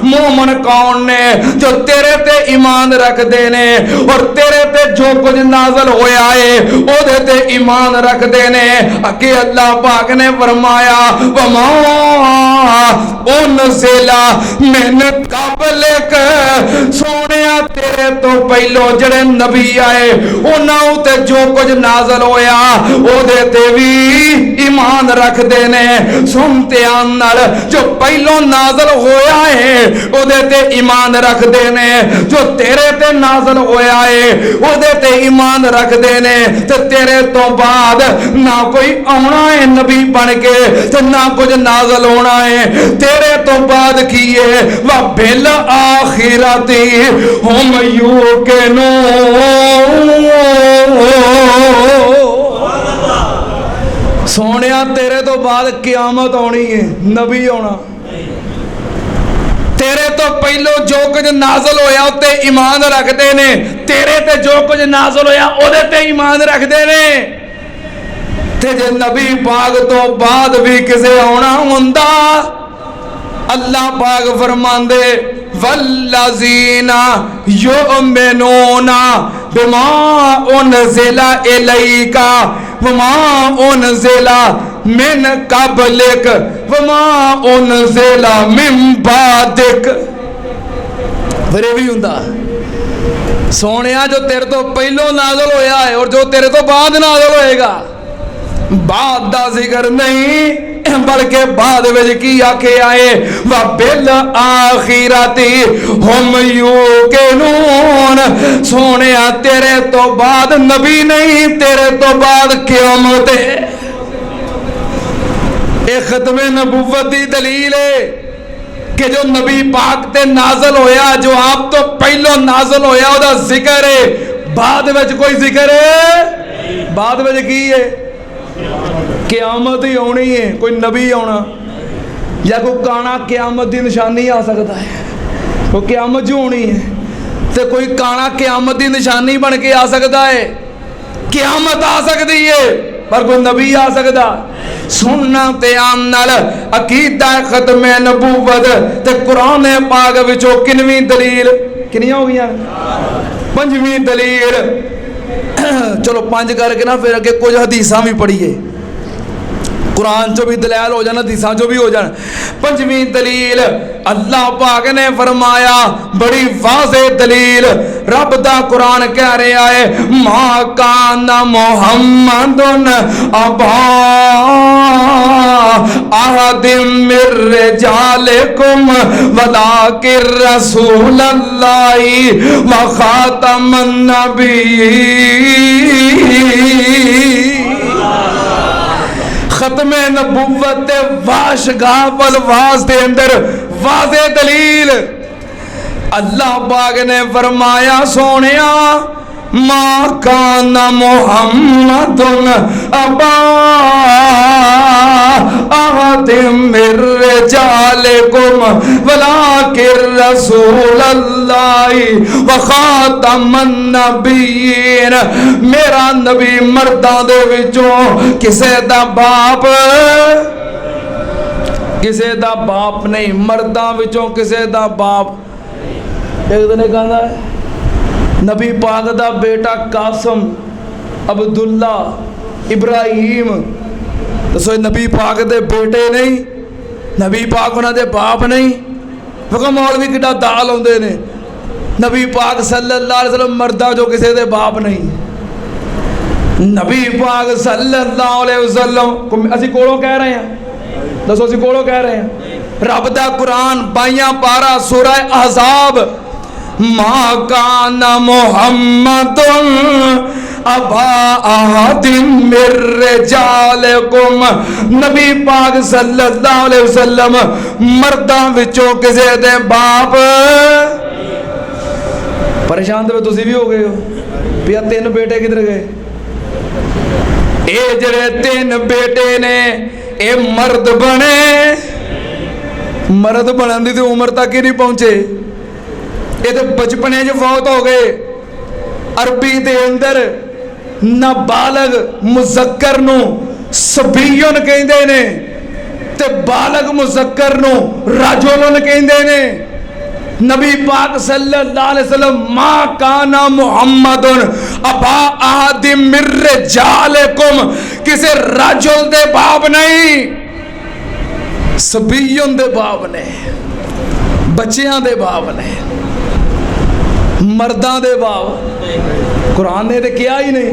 मोमन कौन ने जो तेरे ते ईमान रखते ने और तेरे ते जो कुछ नाज़िल होया है ओदे ते ईमान रखते ने। अगे अल्लाह पाक ने फरमाया वमा उन्ज़िला मिन क़ब्लिक, सोनिया तेरे तो पहलो जड़े नबी आए उन्हां ते जो कुछ नाज़िल होया ओदे ते भी ईमान रखते ने। सुन ध्यान नाल जो पहलो नाज़िल होया है ओदे ते ईमान रखते ने, जो तेरे ते नाज़िल होया है ओदे ते ईमान रखते ने। ते तेरे तो बाद ना कोई आना है नबी बन के ते ना कुछ नाज़िल होना है। तेरे तो बाद की है व बिल आखिरति हुम यूक़िनून। सोनिया तेरे तो बाद क़यामत आनी है, नबी आना। तेरे तो पहलो जो कुछ नाज़िल होया उते ईमान रखते ने, तेरे ते जो कुछ नाज़िल होया ओदे ते ईमान रखते ने। ते जे नबी पाक तो बाद भी किसे आना हुंदा, अल्लाह पाक फरमांदे वल्लज़ीना युमिनूना बिमा उन्ज़िला इलैका वमा उन्ज़िला मिन क़ब्लिक वमा उन्ज़िला मिन बादिक। फिर भी हुंदा सोनिया जो तेरे तो पहलो नाज़िल होया है और जो तेरे तो बाद नाज़िल होएगा, बाद दा जिक्र नहीं बल्कि बाद विच की आखे आए व बिल आखिरति हुम यूक़िनून। सोनिया तेरे तो बाद नबी नहीं, तेरे तो बाद क़यामत है। ये खत्मे नबुव्वत दी दलील है कि जो नबी पाक ते नाज़िल होया, जो आप तो पहलो नाज़िल होया ओदा जिक्र है, बाद विच कोई जिक्र है, बाद विच की है क़यामत ही आनी है। कोई नबी आना या कोई काना क़यामत की निशानी आ सकता है, कोई क़यामत जो होनी है तो कोई काना क़यामत की निशानी बन के आ सकता है। क़यामत आ सकती है पर कोई नबी आ सकता। सुनना ते आम नाल अकीदा खत्मे नबूवत ते कुरान पाक विचों किनवी दलील किनियां हो गई? पंजवीं दलील। चलो पंज करके ना फिर अगे कुछ हदीसा भी पढ़िए, कुरान चो भी दलैल हो जाना, हदीसा चो भी हो जाना। पंजवीं दलील अल्लाह पाक ने फरमाया, बड़ी वाज़े दलील, रब दा कुरान कह रहा है, मा काना मुहम्मदुन अबा अहदिम मिर रिजालिकुम वलाकिर रसूलल्लाहि व खातमन नबिय्यीन। खत्मे नबुव्वत वाशगाह वलवास दे अंदर वाज़े दलील अल्लाह पाक ने फरमाया, सोनिया मा काना मुहम्मदुन अबा अहदिम मिर रिजालिकुम वलाकिर रसूलल्लाहि व खातमन नबिय्यीन। मेरा नबी मर्दां दे विचों किसे दा बाप, किसे दा बाप नहीं, मर्दां विचों किसे दा बाप। एक दिन कहता है नबी पाक दा बेटा कासम, अब्दुल्ला, इब्राहिम, दसो नबी पाक दे बेटे नहीं, नबी पाक उन्हां दे बाप नहीं। वो मौलवी किड्डा दाल आउंदे ने, नबी पाक सल्लल्लाहु अलैहि वसल्लम मर्दा जो किसे दे बाप नहीं। नबी पाक सल्लल्लाहु अलैहि वसल्लम असीं कोलों कह रहे हैं, दसो असीं कोलों कह रहे हैं। रब दा कुरान 22 पारा सूरह अहज़ाब, मा काना मुहम्मदुन अबा अहदिम मिर रिजालिकुम। नबी पाक सल्लल्लाहु अलैहि वसल्लम मर्दां विचों किसे दे बाप। परेशान तो तुसी भी हो गए हो भी 3 बेटे किधर गए? ये जड़े 3 बेटे ने ये मर्द बने, मर्द बनने की उम्र तक ही नहीं पहुंचे, ये तो बचपने च फौत हो गए। अरबी दे अंदर नाबालग मुज़क्कर नूं सबीयुन कहंदे ने ते बालग मुज़क्कर नूं राजुलन कहंदे ने। नबी पाक सल्लल्लाहु अलैहि वसल्लम मा काना मुहम्मदुन अबा अहदिम मिर रिजालिकुम, किसे राजुल दे बाप नहीं, सबीयुन दे बाप ने, बच्चियां दे बाप ने, मर्दां दे बाप। कुरान ने तो किया ही नहीं,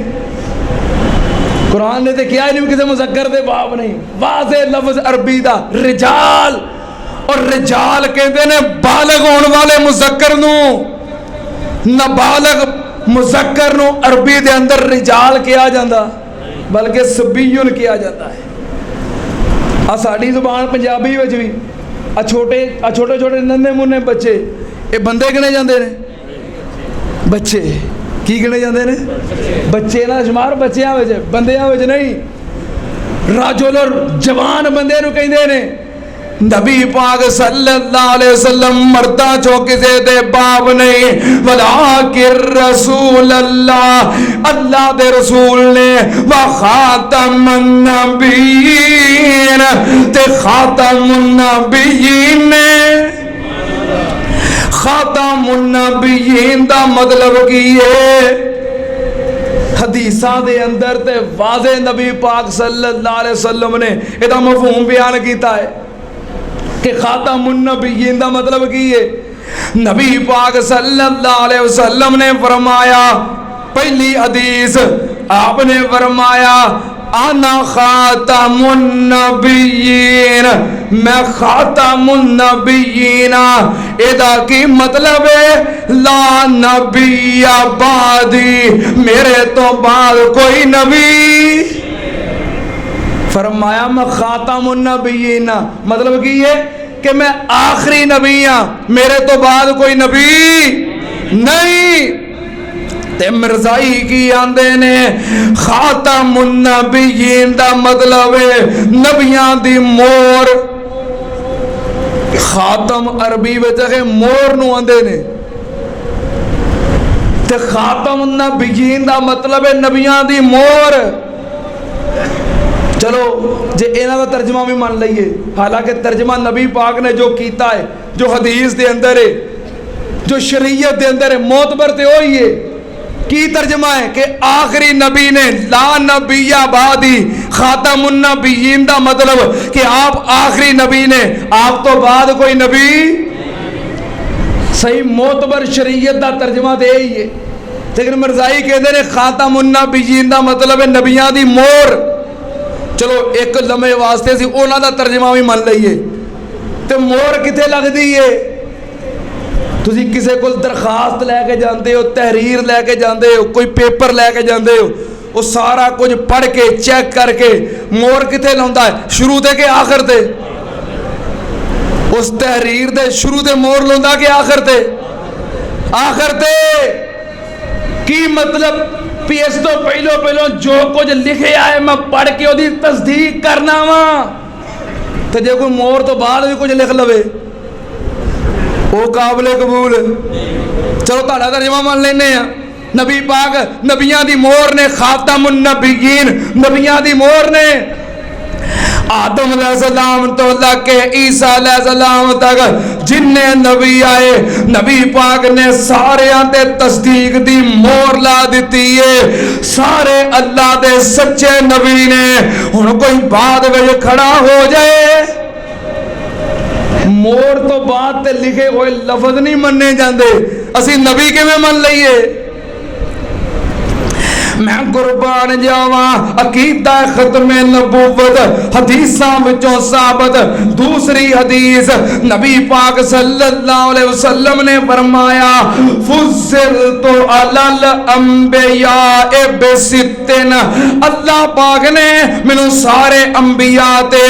कुरान ने तो किया ही नहीं किसी मुज़क्कर दे बाप नहीं। वाज़े लफ्ज़ अरबी दा रिजाल, और रिजाल कहते ने बालग होने वाले मुज़क्कर नूं, नाबालग मुज़क्कर नूं अरबी दे अंदर रिजाल किया जाता, बल्कि सबीयुन किया जाता है। आ साडी ज़ुबान पंजाबी विच भी आ छोटे छोटे नन्हे मुन्ने बच्चे ये बंदे गिने जाते हैं। बच्चे की गिने जाते हैं? बच्चे ना शुमार बच्चियां विच, बंदियां विच नहीं। राजुल और जवान बंदे नूं कहंदे ने। नबी पाक सल्लल्लाहु अलैहि वसल्लम मर्दा चो किसे दे बाप नहीं, वलाकिर रसूल अल्लाह दे रसूल ने, व खातमुन नबिय्यीन ते खातमुन नबिय्यीन ने। खातमुन नबिय्यीन दा मतलब की है? हदीसा दे अंदर ते वाज़े नबी पाक सल्लल्लाहु अलैहि वसल्लम ने इहदा मफ़हूम बयान किया है कि खातमुन नबिय्यीन दा मतलब की है? नबी पाक सल्लल्लाहु अलैहि वसल्लम ने फरमाया, पहली हदीस आपने फरमाया, आना खातमुन नबिय्यीन, मैं खातमुन नबिय्यीन। एदा की मतलब है ला नबिय्या बादी, मेरे तो बाद कोई नबी। फरमाया मैं खातमुन नबिय्यीन, मतलब की है कि मैं आखिरी नबी हाँ, मेरे तो बाद कोई नबी नहीं। ते मिर्जाई की आंदे ने खातमुन नबिय्यीन दा मतलब है नबियां दी मोर। खातम अरबी विच मोर नूं आंदे ने, ते खातमुन नबिय्यीन दा मतलब है नबियां दी मोर। चलो जे इन्हां दा तर्जमा भी मान लईए, हालांकि तर्जमा नबी पाक ने जो कीता है, जो हदीस दे अंदर है, जो शरीयत दे अंदर है, मोतबर ते वही है। की तर्जमा है कि आखिरी नबी ने ला नबिया बादी खातमुन नबिय्यीन दा मतलब कि आप आखिरी नबी ने, आप तो बाद कोई नबी। सही मोतबर शरीयत दा तर्जमा तो यही है। लेकिन मरजाई कहते हैं खातमुन नबिय्यीन दा मतलब है नबियां दी मोहर। चलो एक लम्हे वास्ते सी उन्हां दा तर्जमा भी मान लईए, ते मोहर किथे लगदी है? तुसी किसी को दरखास्त लैके जाते हो, तहरीर लैके जाते हो, कोई पेपर लैके जाते हो, वो सारा कुछ पढ़ के चेक करके मोहर किथे लाउंदा है? शुरू ते के आखिर ते? उस तहरीर दे शुरू ते मोहर लाउंदा कि आखिर ते? आखिर ते। की मतलब भी इस तो पहलो पहलो जो कुछ लिखे आए मैं पढ़ के ओदी तस्दीक करना वा, तो जे कोई मोहर तो बाद भी कुछ लिख लवे वो काबिले कबूल। चलो ताड़ा तर्जमा मान लेने आ, नबी पाक नबियां दी मोहर ने, खातमुन नबिय्यीन नबियां दी मोहर ने। आदम अलैहिस्सलाम तो लेके ईसा अलैहिस्सलाम तक जिन्ने नबी आए, नबी पाक ने सारे ते तस्दीक दी मोहर ला दी है। सारे अल्लाह दे सच्चे नबी ने। हुण कोई बाद में खड़ा हो जाए, मोहर तो बाद ते लिखे हुए लफज नहीं मन्ने जाते, असी नबी किवें मन लईए? मैं कुर्बान जावा अकीदा खत्मे नबूवत हदीसां विचों साबित। दूसरी हदीस नबी पाक सल्लल्लाहु अलैहि वसल्लम ने फरमाया फुज़िलतु अलल अंबिया बिसित्तिन। अल्लाह पाक ने मैनू सारे अंबिया ते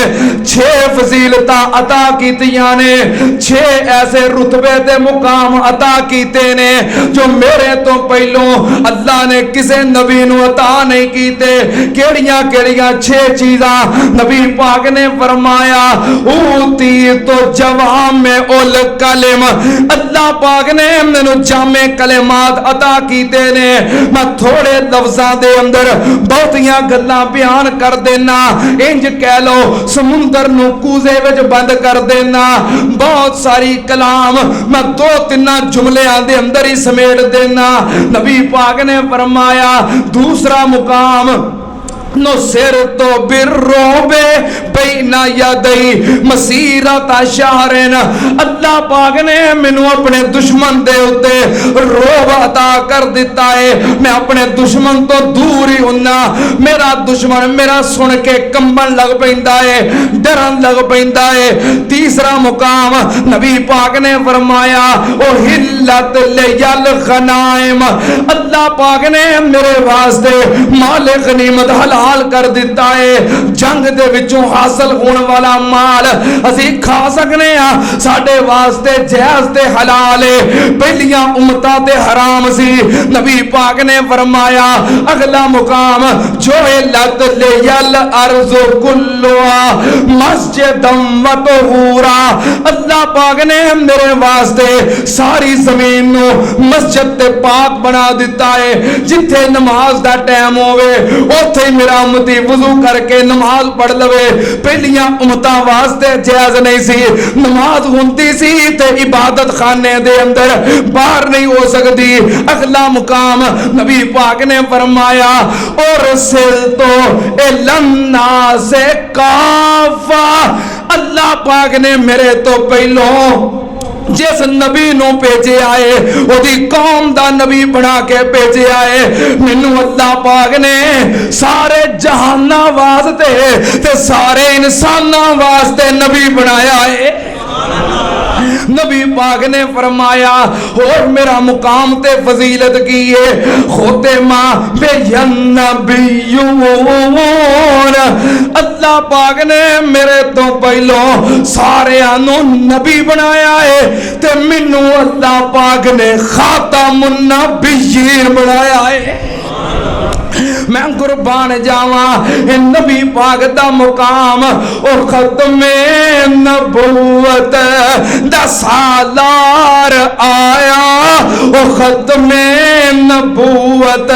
6 फजीलतां अता कीतियां ने, 6 ऐसे रुतबे ते मुकाम अता कीते ने जो मेरे तो पहलों अल्लाह ने किसे नबी अता नहीं कीते। केड़ियां केड़ियां 6 चीज़ां? नबी पाक ने फरमाया ऊती तो जवाम में उल कलिम। अल्लाह पाक ने मैनू जामे कलिमात अता कीते ने। मैं थोड़े लफ्जां दे अंदर बहुतियां गल्लां बयान कर देना, इंज कह लो समुंदर नू कूजे विच बंद कर देना। बहुत सारी कलाम मैं 2-3 जुमलियां दे अंदर ही समेट देना। नबी पाक ने फरमाया दूसरा मुकाम नो सिर तो बिर्रोबे बैना यदई मसीरत शहरन। अल्लाह पाक ने मैनू अपने दुश्मन दे उत्ते रोब अता कर दिता है। मैं अपने दुश्मन तो दूर ही हुन्ना। मेरा दुश्मन मेरा सुन के कंबन लग पैंदा है, डरन लग पैंदा है। तीसरा मुकाम नबी पाक ने फरमाया ओ हिल्लत लियल गनाइम। अल्लाह पाक ने मेरे वास्ते माले गनीमत हलाल कर दिता है। जंग दे विचों हासिल होने वाला माल असी खा सकने आ, साडे वास्ते जायज ते हलाल है। पहलियां उम्मतां ते हराम सी। नबी पाक ने फरमाया अगला मुकाम जो लत ले यल अर्ज़ कुल्लुहा मस्जिदम व तहूरा। अल्लाह पाक ने मेरे वास्ते सारी जमीन नु मस्जिद ते पाक बना दिता है। जिथे नमाज दा टाइम होवे उत्थे मेरा उम्मती वुजू करके नमाज पढ़ लवे। पहलियां उम्मतां वास्ते जायज नहीं सी, नमाज होंदी सी ते इबादत खाने दे अंदर बाहर नहीं हो सकती। अगला मुकाम नबी पाक ने फरमाया और सिल तो एलन्ना से काफा। अल्लाह पाक ने मेरे तो पहलों जिस नबी नू भेजे आए ओदी कौम दा नबी बना के भेजे आए। मैनू अल्लाह पाक ने सारे जहाना वास्ते ते सारे इंसाना वास्ते नबी बनाया है। नबी पाक ने फरमाया और मेरा मुकाम ते फजीलत की है खुतमा बेयन नबियून। अल्लाह पाक ने मेरे तो पहलों सारे नू नबी बनाया है ते मैनू अल्लाह पाक ने खातमुन नबिय्यीन बनाया है। मैं कुर्बान जावा नबी पाक दा मुकाम ओ खत्मे नबूवत दा सालार आया। ओ खत्मे नबूवत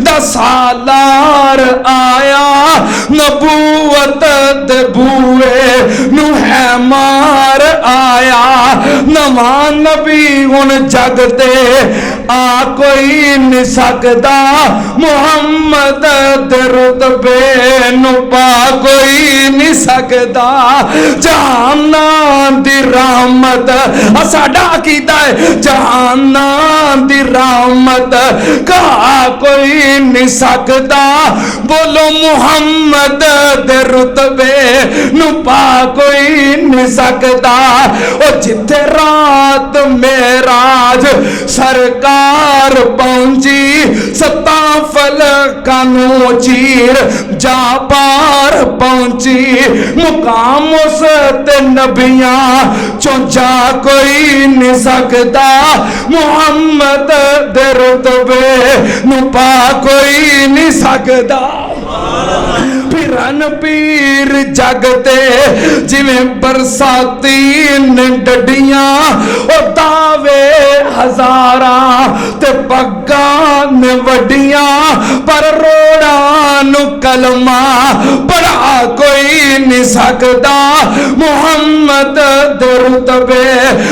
दा सालार आया। नबूवत दे बूए नू है मार आया। नवा नबी हुण जग ते आ कोई नहीं सकदा, मुहम्मद दे रुतबे नू पा कोई नहीं सकदा। जहाना दी रहमत साडा अकीदा है, जहाना दी रहमत कहा कोई नहीं सकदा। बोलो मुहम्मद दे रुतबे नू पा कोई नहीं सकदा। ओ जिथे रात मेराज सरकार पहुंची, सत्ता फलकां नू चीर जा पार पहुंची। मुकाम उस ते नबियां चों जा कोई नहीं सकदा, मुहम्मद दे रुतबे नू पा कोई नहीं सकदा। फिरन पीर जगते जिवें बरसाती ने डडियां, ओ दावे हजारा ते पग्गा ने वडियां, पर रोड़ा नू कलमा पढ़ा कोई नहीं सकदा। मुहम्मद दे रुतबे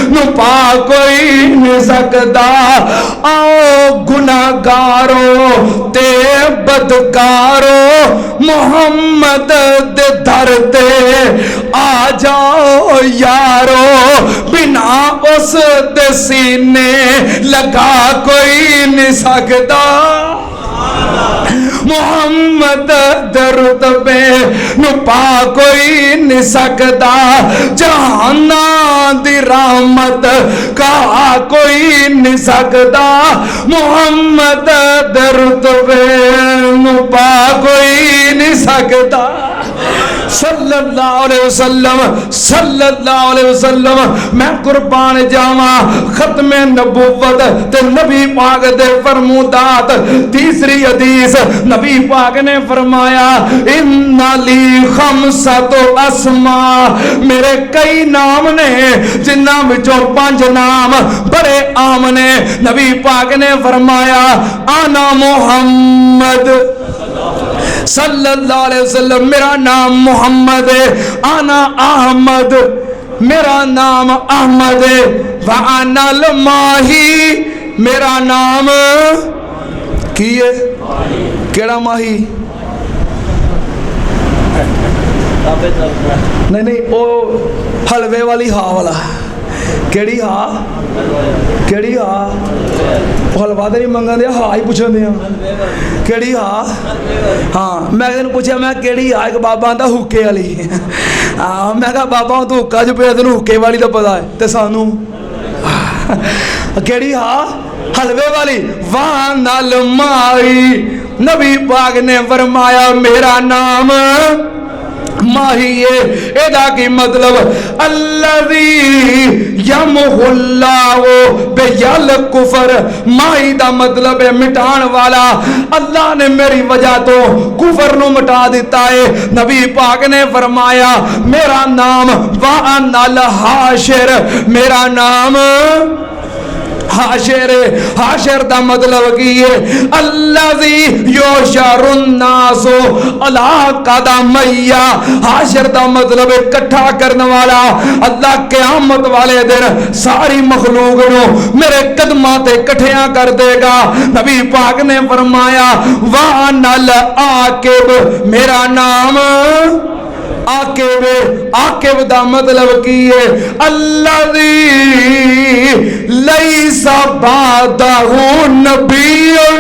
नू पा कोई नहीं सकदा। आओ गुनाहगारो ते बदकारो, मुहम्मद दे दर ते आ जाओ यारो। बिना उस दे सीने लगा कोई नहीं सकदा। मुहम्मद दे रुतबे नू पा कोई नहीं सकदा। जहाना दी रहमत कहा कोई नहीं सकदा, मुहम्मद दे रुतबे नू पा कोई नहीं सकदा। सल्लल्लाहु अलैहि वसल्लम, सल्लल्लाहु अलैहि वसल्लम। मैं कुर्बान जावा खत्मे नबुव्वत ते नबी पाक दे फरमूदात। तीसरी हदीस नबी पाक ने फरमाया, इन्ना ली खमसतु अस्मा, मेरे कई नाम ने जिन्हां विचों 5 नाम बड़े आम ने। नबी पाक ने फरमाया, आना मुहम्मद सल्लल्लाहु अलैहि वसल्लम, मेरा नाम मोहम्मद है। आना अहमद, मेरा नाम अहमद है। व अनल माही, मेरा नाम की है? केड़ा माही? नहीं नहीं, ओ हलवे वाली हा वाला। केड़ी हा? केड़ी हा? हलवा तो नहीं मंगन दिया, हा ही पुछन दिया। केड़ी हा? हाँ, मैं तेन पूछा मैं केड़ी हा? एक बाबा आंदा हुक्के वाली। हाँ, मैं कहा बाबा तू हुक्का च पिया, तेन हुक्के वाली तो पता है, तो सानू केड़ी हा? हलवे वाली। वाह नल माई, नबी पाक ने फरमाया मेरा नाम माहिए। एदा की मतलब अल्लज़ी यमहुल्लाहु बियल कुफर, माही दा मतलब है मिटान वाला। अल्लाह ने मेरी वजह तो कुफर नु मिटा दिता है। नबी पाक ने फरमाया मेरा नाम वानल हाशिर, मेरा नाम हाशिर। हाशिर दा मतलब की है अल्लाज़ी योशरुन नासो अला कदमैया। हाशिर दा मतलब इकट्ठा करने वाला। अल्लाह क़यामत वाले दिन सारी मखलूक नो मेरे कदमां ते इकट्ठियां कर देगा। नबी पाक ने फरमाया वानल आकिब, मेरा नाम आकिब। आकिब दा मतलब की है अल्लाज़ी लैसा बादहु नबियुन।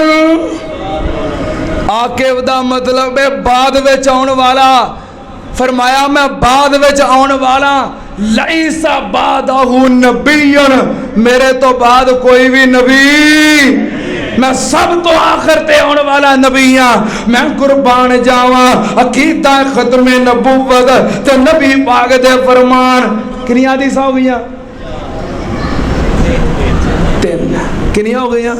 आकिब दा मतलब है बाद विच आउण वाला। फरमाया मैं बाद विच आउण वाला। लैसा बादहु नबियुन, मेरे तो बाद कोई भी नबी, मैं सब तो आखिर ते आने वाला नबी हां। मैं कुर्बान जावा अकीदा खत्मे नबुव्वत ते नबी पाक दे फरमान। कितनी हदीसां हो गईयां? 3। कितनी हो गईयां?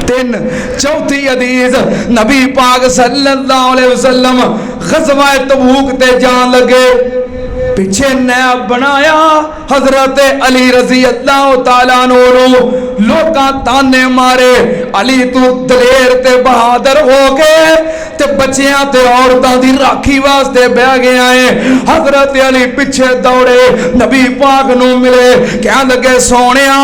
3। चौथी हदीस नबी पाक सल्लल्लाहु अलैहि वसल्लम ग़ज़वा तबूक ते जान लगे। पीछे नया बनाया हजरत अली रज़ी अल्लाह तआला अन्हु। लोका ताने मारे, अली तू दलेर ते बहादुर हो गए ते बच्चियां ते औरतां दी राखी वास्ते बह गया है। हजरत अली पिछे दौड़े, नबी पाक नू मिले, कह लगे सोनिया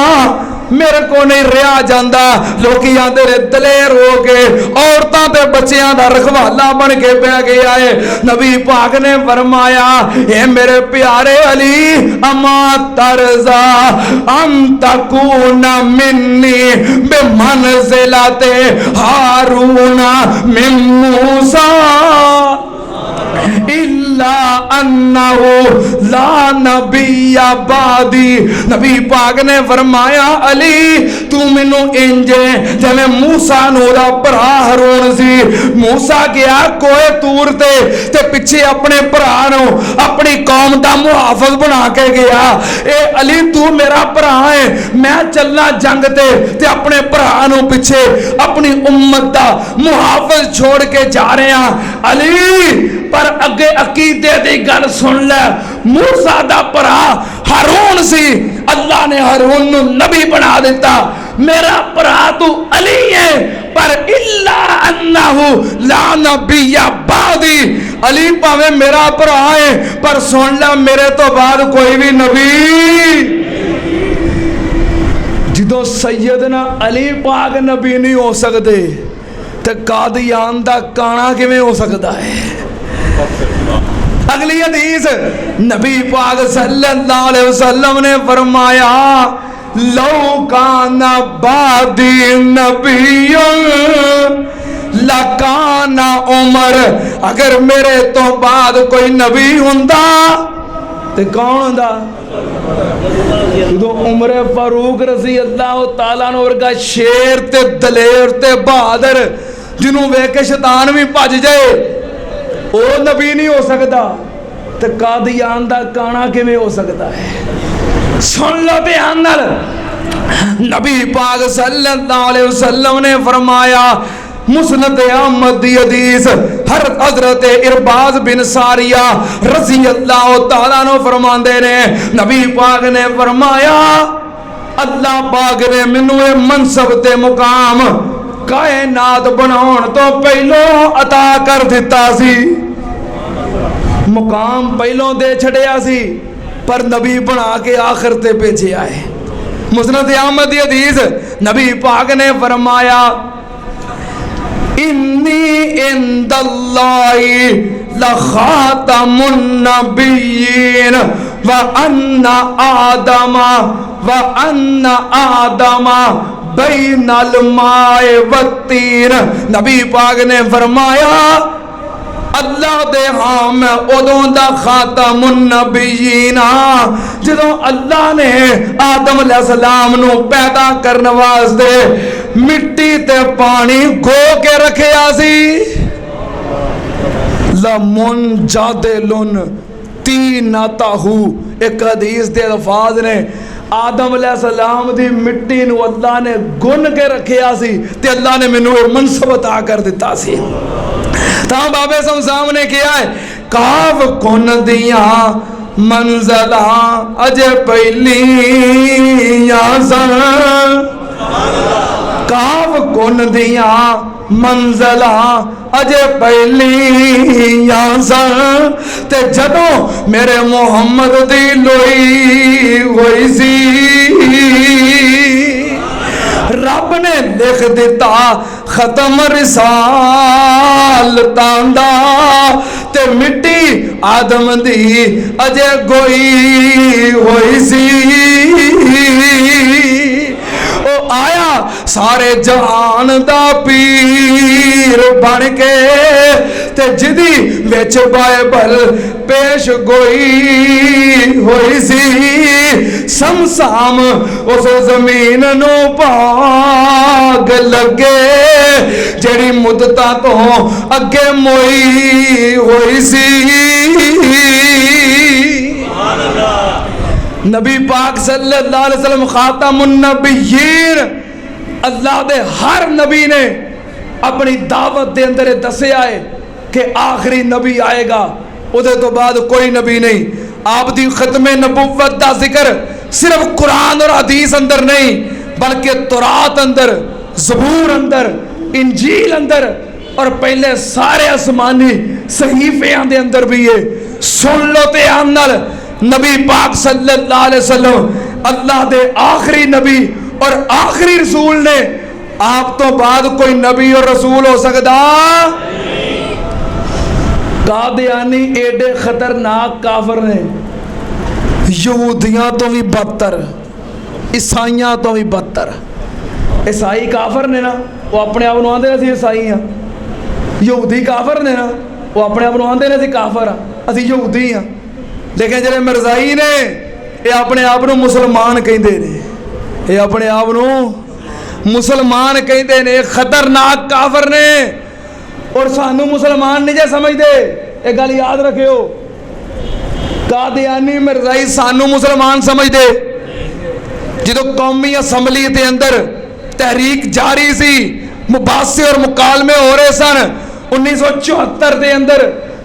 मेरे को नहीं रहा जाता। लोग आते ने दलेर हो के औरतां ते बच्चियां दा रखवाला बन के बह गया है। नबी पाक ने फरमाया, ए मेरे प्यारे अली, अमा तरजा अम तकूना मिन्नी बिमंज़िलते हारूना मिन मूसा इल्ला अन्नहु ला नबिय्या बादी। नबी पाक ने फरमाया, अली तू मैनू इंजे जिवें मूसा नूं दा भरा हारून सी, मूसा गया कोए तूर ते पिछे अपने भरा नूं अपनी कौम दा मुहाफिज बना के गया। ए अली तू मेरा भरा है, मैं चलना जंग ते अपने भरा नूं पिछे अपनी उम्मत दा मुहाफिज छोड़ के जा रहा। अली पर अगे अकीदे दी गल सुन ले, मूसा दा भरा हारून सी, अल्लाह ने हारून नूं नबी बना दिता। मेरा भरा तू अली है, पर इल्ला अन्नहु ला नबिय्या बादी। अली भावें मेरा भरा है, पर सुन ले मेरे तो बाद कोई भी नबी। जो सैयदना अली पाक नबी नहीं हो सकते तो कादियान दा काना किवें हो सकता है। अगली हदीस नबी पाक सल्लल्लाहु अलैहि वसल्लम ने फरमाया, लौ काना बादी नबियुन लकाना उमर। अगर मेरे तो बाद कोई नबी हुंदा ते कौन हुंदा? जो उमर फारूक रज़ी अल्लाह तआला अन्हु वर्गा शेर ते दलेर ते बहादुर जिन्हों वेख के शैतान भी भज जाए, वो नबी नहीं हो सकता। तो कादियान दा काना किवें हो सकता है? सुन लो ध्यान नाल, नबी पाक सल्लल्लाहु अलैहि वसल्लम ने फरमाया, मुस्नद अहमद दी हदीस हर हजरत इरबाज बिन सारिया रज़ी अल्लाह तआला अन्हु फरमांदे ने, नबी पाक ने फरमाया, अल्लाह पाक ने मैनू ये मनसब ते मुकाम कायनात बनाउण तो पहलों अता कर दिता सी। मुकाम पहलों दे छड़िया सी, पर नबी बना के आखिर ते भेजिया है। मुस्नद अहमद दी हदीस नबी पाक ने फरमाया, इन्नी इंदल्लाहि लखातमुन नबिय्यीन व अन्ना आदमा बैनल माए वत्तीन। नबी पाक ने फरमाया, अल्लाह दे हाँ मैं उदों दा खातमुन नबिय्यीन जदों अल्लाह ने आदम अलैहिस्सलाम नू पैदा करने वास्ते मिट्टी ते पानी गो के रखिया सी। लमुन जादिलुन तीनताहु, एक हदीस दे अल्फाज ने आदम अलैहिस्सलाम दी मिट्टी नू अल्लाह ने गुन के रखिया सी ते अल्लाह ने मैनू ये मनसब अता कर दिता सी। तां बाबे समसाम ने किया है, काफ कुन दिया मंज़ला अजे पहलियां सन, काफ कुन दिया मंज़ला अजे पहलियां सन, ते जदों मेरे मुहम्मद दी लोई होई सी, रब ने लिख दिता खत्म रिसालतां दा, ते मिट्टी आदम दी अजे गोई होई सी। ओ आया सारे जहान दा पीर बन के, ते जिदी विच बाइबल पेश गोई होई सी, समसाम उस जमीन नू भाग लगे जेड़ी मुद्दतां तो अगे मोई होई सी। नबी पाक सल्लल्लाहु अलैहि वसल्लम खातमुन नबिय्यीन, अल्लाह दे हर नबी ने अपनी दावत दे अंदर दसिया है कि आखिरी नबी आएगा, उदे तो बाद कोई नबी नहीं। आप दी खत्मे नबुव्वत दा जिक्र सिर्फ कुरान और हदीस अंदर नहीं, बल्कि तौरात अंदर, ज़बूर अंदर, इंजील अंदर और पहले सारे आसमानी सहीफियां दे अंदर भी है। सुन लो ते आन नाल नबी पाक सल्लल्लाहु अलैहि वसल्लम अल्लाह दे आखिरी नबी और आखिरी रसूल ने। आप तो बाद कोई नबी और रसूल हो सकता? कादियानी एडे खतरनाक काफर ने, यहूदियां तो भी बदतर, ईसाइयां तो भी बदतर। ईसाई काफर ने ना, वो अपने आप को आंदे असीं ईसाई हाँ। यहूदी काफर ने ना, वो अपने आप को आंदे ने असीं काफर हाँ, असीं यहूदी हाँ। लेकिन जिहड़े मिर्जाई ने ये अपने आप को मुसलमान कहते ने, ये अपने आप को मुसलमान कहते ने। खतरनाक काफर ने और सानू मुसलमान नहीं जे समझते, एक गल याद रखियो। कादियानी मिर्जाई सानू मुसलमान समझते। जो कौमी असैम्बली के अंदर तहरीक जारी सी, मुबासे और मुकालमे हो रहे सन 1974 के अंदर,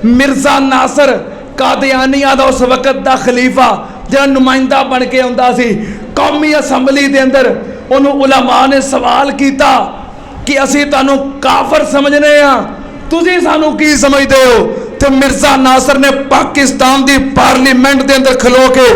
मिर्जा नासर कादियानिया दा उस वक्त दा खलीफा जो नुमाइंदा बन के आंदा सी कौमी असैम्बली के अंदर, उन्होंने उलमा ने सवाल किया कि असी तुहानू काफर समझने हाँ, तुसीं सानू की समझते हो? तो मिर्जा नासर ने पाकिस्तान की पार्लीमेंट के अंदर खलो के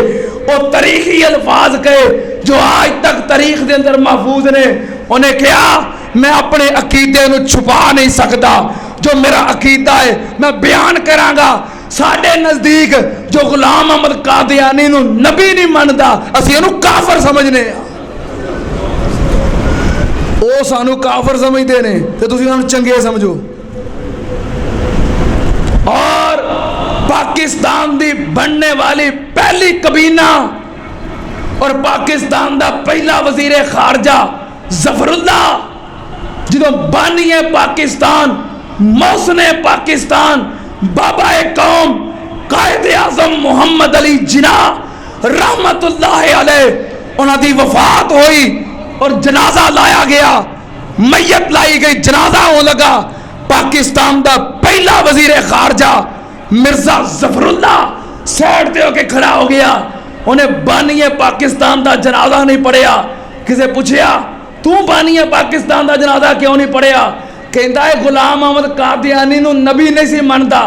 वो तारीखी अल्फाज कहे जो आज तक तारीख के अंदर महफूज ने। उन्हें कहा मैं अपने अकीदे को छुपा नहीं सकता, जो मेरा अकीदा है मैं बयान करांगा। साडे नजदीक जो गुलाम अहमद कादियानी नू नबी नहीं मनता, असीं इहनू काफर समझने आ। वो सानू काफर समझते ने ते तुसीं उन्हां चंगे समझो। और पाकिस्तान की बनने वाली पहली कबीना और पाकिस्तान का पहला वजीर खारजा जफरुल्ला जो बानी है पाकिस्तान, मौसने पाकिस्तान, बाबा कौम कायद आजम मुहम्मद अली जिन्ना रहमतुल्लाह अलैह उन्हां दी वफात हुई और जनाजा लाया गया, मैयत लाई गई, जनाजा होने लगा। पाकिस्तान का पहला वजीर खारजा मिर्जा जफरुल्ला साइड ते होके खड़ा हो गया। उन्हें बानिए पाकिस्तान का जनाजा नहीं पढ़िया। किसे पूछया तू बानिए पाकिस्तान का जनाजा क्यों नहीं पढ़िया? कहता है गुलाम अहमद कादियानी नू नबी नहीं सी मनता,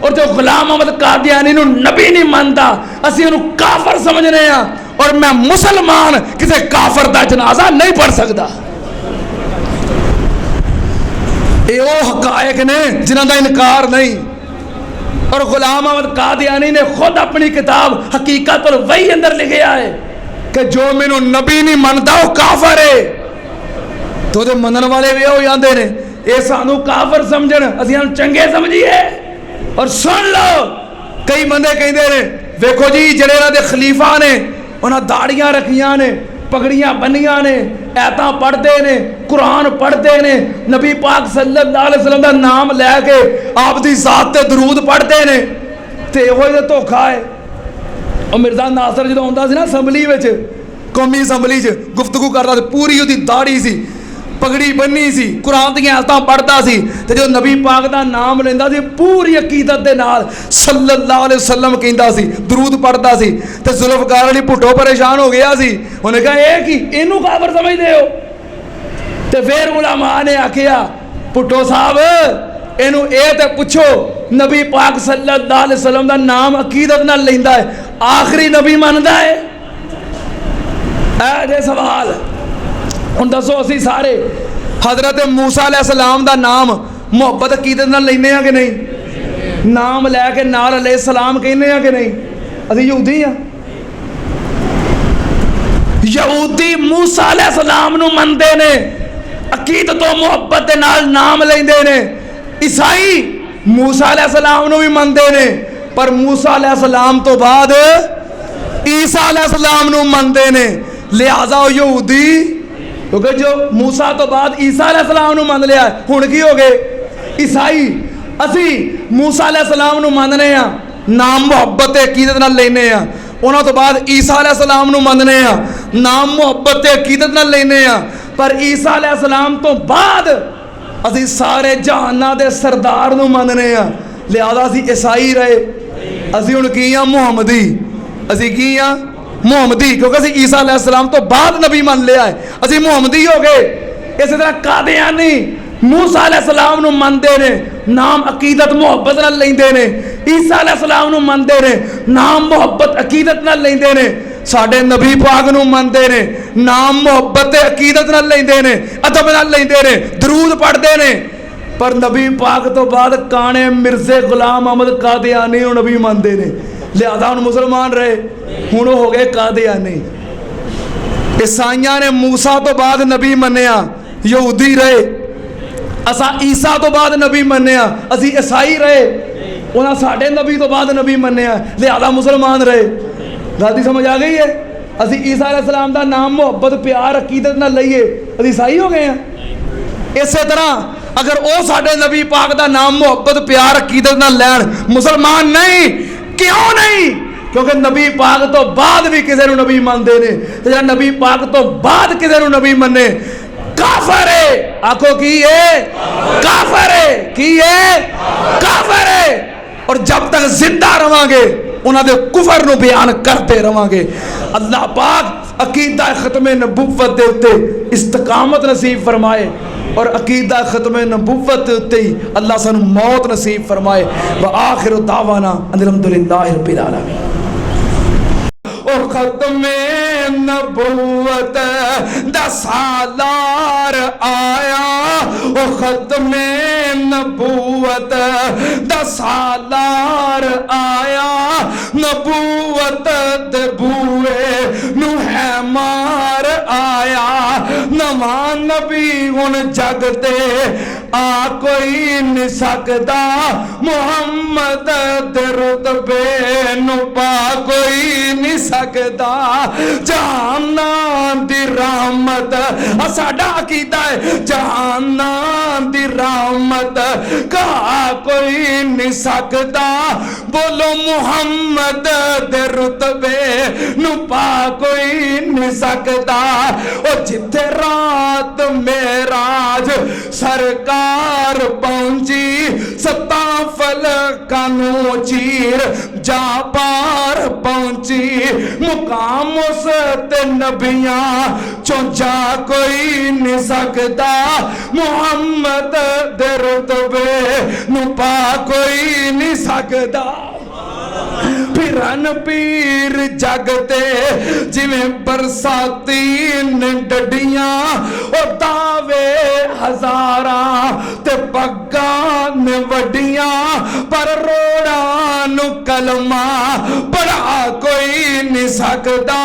और जो गुलाम अहमद कादियानी नू नबी नहीं मनता असीं उन्हें काफर समझने आ, और मैं मुसलमान किसी काफर का जनाजा नहीं पढ़ सकता। ये वो हकायक ने जिन्हां दा इनकार नहीं। और गुलाम अहमद कादियानी ने खुद अपनी किताब हकीकतुल वही अंदर लिखा है कि जो मैनू नबी नहीं मनता वो काफर है। तो जो मनन वाले भी हो जाते ने, ये सानू काफर समझन, असीं इहनूं चंगे समझिए। और सुन लो कई बंदे कहते हैं वेखो जी जिहड़े इन्हां दे खलीफा ने उन्हां दाड़ियां रखियां ने, पगड़ियां बनियां ने, ऐतां पढ़ते ने, कुरान पढ़ते ने, नबी पाक सल्लल्लाहु अलैहि वसल्लम का नाम लैके आप दी जात ते दरूद पढ़ते ने। ते इहो ही धोखा है। और मिर्जा नासर जो आउंदा सी ना असैम्बली विच, कौमी असैम्बली च गुफ्तगू करदा सी, पूरी उहदी दाड़ी सी, पगड़ी बन्नी सी, कुरान दी आयतां पढ़दा सी, ते जो नबी पाक दा नाम लैंदा सी पूरी अकीदत दे नाल सल्लल्लाहु अलैहि वसल्लम कहंदा सी, दरूद पढ़दा सी। ते जुल्फकार अली भुट्टो परेशान हो गया सी, उन्हें कहा ये की इनू काफर समझदे हो? ते फिर उलमा ने आखिया भुट्टो साहब इनू ये ते पुछो नबी पाक सल्लल्लाहु अलैहि वसल्लम दा नाम अकीदत नाल लैंदा है, आखिरी नबी मनदा है? ऐ सवाल हुण दसो असीं सारे हजरत मूसा अलैहिस्सलाम दा नाम मुहब्बत अकीदत नाल लैने आ कि नहीं? नाम लैके नाल अलैहिस्सलाम कहने आ कि नहीं? असीं यहूदी आ। यहूदी मूसा अलैहिस्सलाम नूं मनदे ने, अकीदत तो मुहब्बत दे नाल नाम लैंदे ने। ईसाई मूसा अलैहिस्सलाम नूं भी मनदे ने, पर मूसा अलैहिस्सलाम तो बाद ईसा अलैहिस्सलाम नूं मनदे ने। लिहाजा यहूदी क्योंकि जो मूसा तो बाद ईसा अलैहिस्सलाम नूं मन लिया, हुण की हो गए ईसाई। असी मूसा अलैहिस्सलाम नूं मनने आ, नाम मुहब्बत ते अकीदत नाल लैने आ। उन्हां तो बाद ईसा अलैहिस्सलाम नूं मनने आ, नाम मुहब्बत ते अकीदत नाल लैने आ। पर ईसा अलैहिस्सलाम तो बाद असी सारे जहानां दे सरदार नूं मनने आ। लिहाजा असी ईसाई रहे, असी हुण की आ मुहम्मदी। असी की आ मुहम्मदी, क्योंकि असीं ईसा अलैहिस्सलाम तो बाद नबी मान लिया है, असीं मुहम्मदी हो गए। इस तरह कादियानी मूसा अलैहिस्सलाम नूं मनदे ने, नाम अकीदत मुहब्बत नाल लैंदे ने। ईसा अलैहिस्सलाम नूं मनदे ने, नाम मुहब्बत अकीदत नाल लैंदे ने। साडे नबी पाक नूं मनदे ने, नाम मुहब्बत अकीदत नाल लैंदे ने, अदब नाल लैंदे ने, दरूद पढ़दे ने। पर नबी पाक तो बाद काने मिर्जे गुलाम अहमद कादियानी नूं नबी मनदे ने, लिहाजा हुण मुसलमान रहे, हुण हो गए कादियानी। ईसाइयां ने मूसा तो बाद नबी मन्निया, यहूदी रहे। असा ईसा तो बाद नबी मन्निया, असी ईसाई रहे। उन्हें साढ़े नबी तो बाद नबी मन्निया, लिहाजा मुसलमान रहे। गल दी समझ आ गई है? असी ईसा अलैहिस्सलाम का नाम मुहब्बत प्यार अकीदत ना लईए, असी ईसाई हो गए हैं। इस तरह अगर वो साढ़े नबी पाक का नाम मुहब्बत प्यार अकीदत ना लैन, मुसलमान नहीं। क्यों नहीं? क्योंकि नबी पाक तो बाद भी किसी को नबी मानते हैं, तो जो नबी पाक तो बाद किसी को नबी मन्ने काफर है। आखो की है? काफर है। की है? काफर है। और जब तक जिंदा रवांगे उन्होंने कुफर नूं बयान करते रवांगे। अल्लाह पाक अकीदा खत्मे नबुव्वत दे उत्ते इस्तकामत नसीब फरमाए, और अकीदा खत्मे नबुव्वत दे उत्ते ही अल्लाह सानू मौत नसीब फरमाए। व आखिरु दावाना अल्हम्दुलिल्लाहि रब्बिल आलमीन। ओ खत्मे नबुव्वत दा सालार आया, ओ खत्मे नबुव्वत दा सालार आया। नबुव्वत दे बूए नू है मार आया। नवा नबी हुण जग ते आ कोई नहीं सकदा, मुहम्मद दे रुतबे नू पा कोई नहीं सकदा। जहानां दी रहमत साडा अकीदा है, जहानां दी रहमत कहा कोई नहीं सकदा। बोलो मुहम्मद दे रुतबे नू पा कोई नहीं सकदा। ओ जिथे रात मेराज सरकार पहुंची, सत्ता फलकां नू चीर जा पार पहुंची। मुकाम उस ते नबियां चों जा कोई नहीं सकदा, मुहम्मद दे रुतबे नू पा कोई नहीं सकदा। फिरन पीर जगते जिवें बरसाती ने डडियां, ओ दावे हजारा ते पग्गा ने वडियां। पर रोड़ा नू कलमा पढ़ा कोई नहीं सकदा।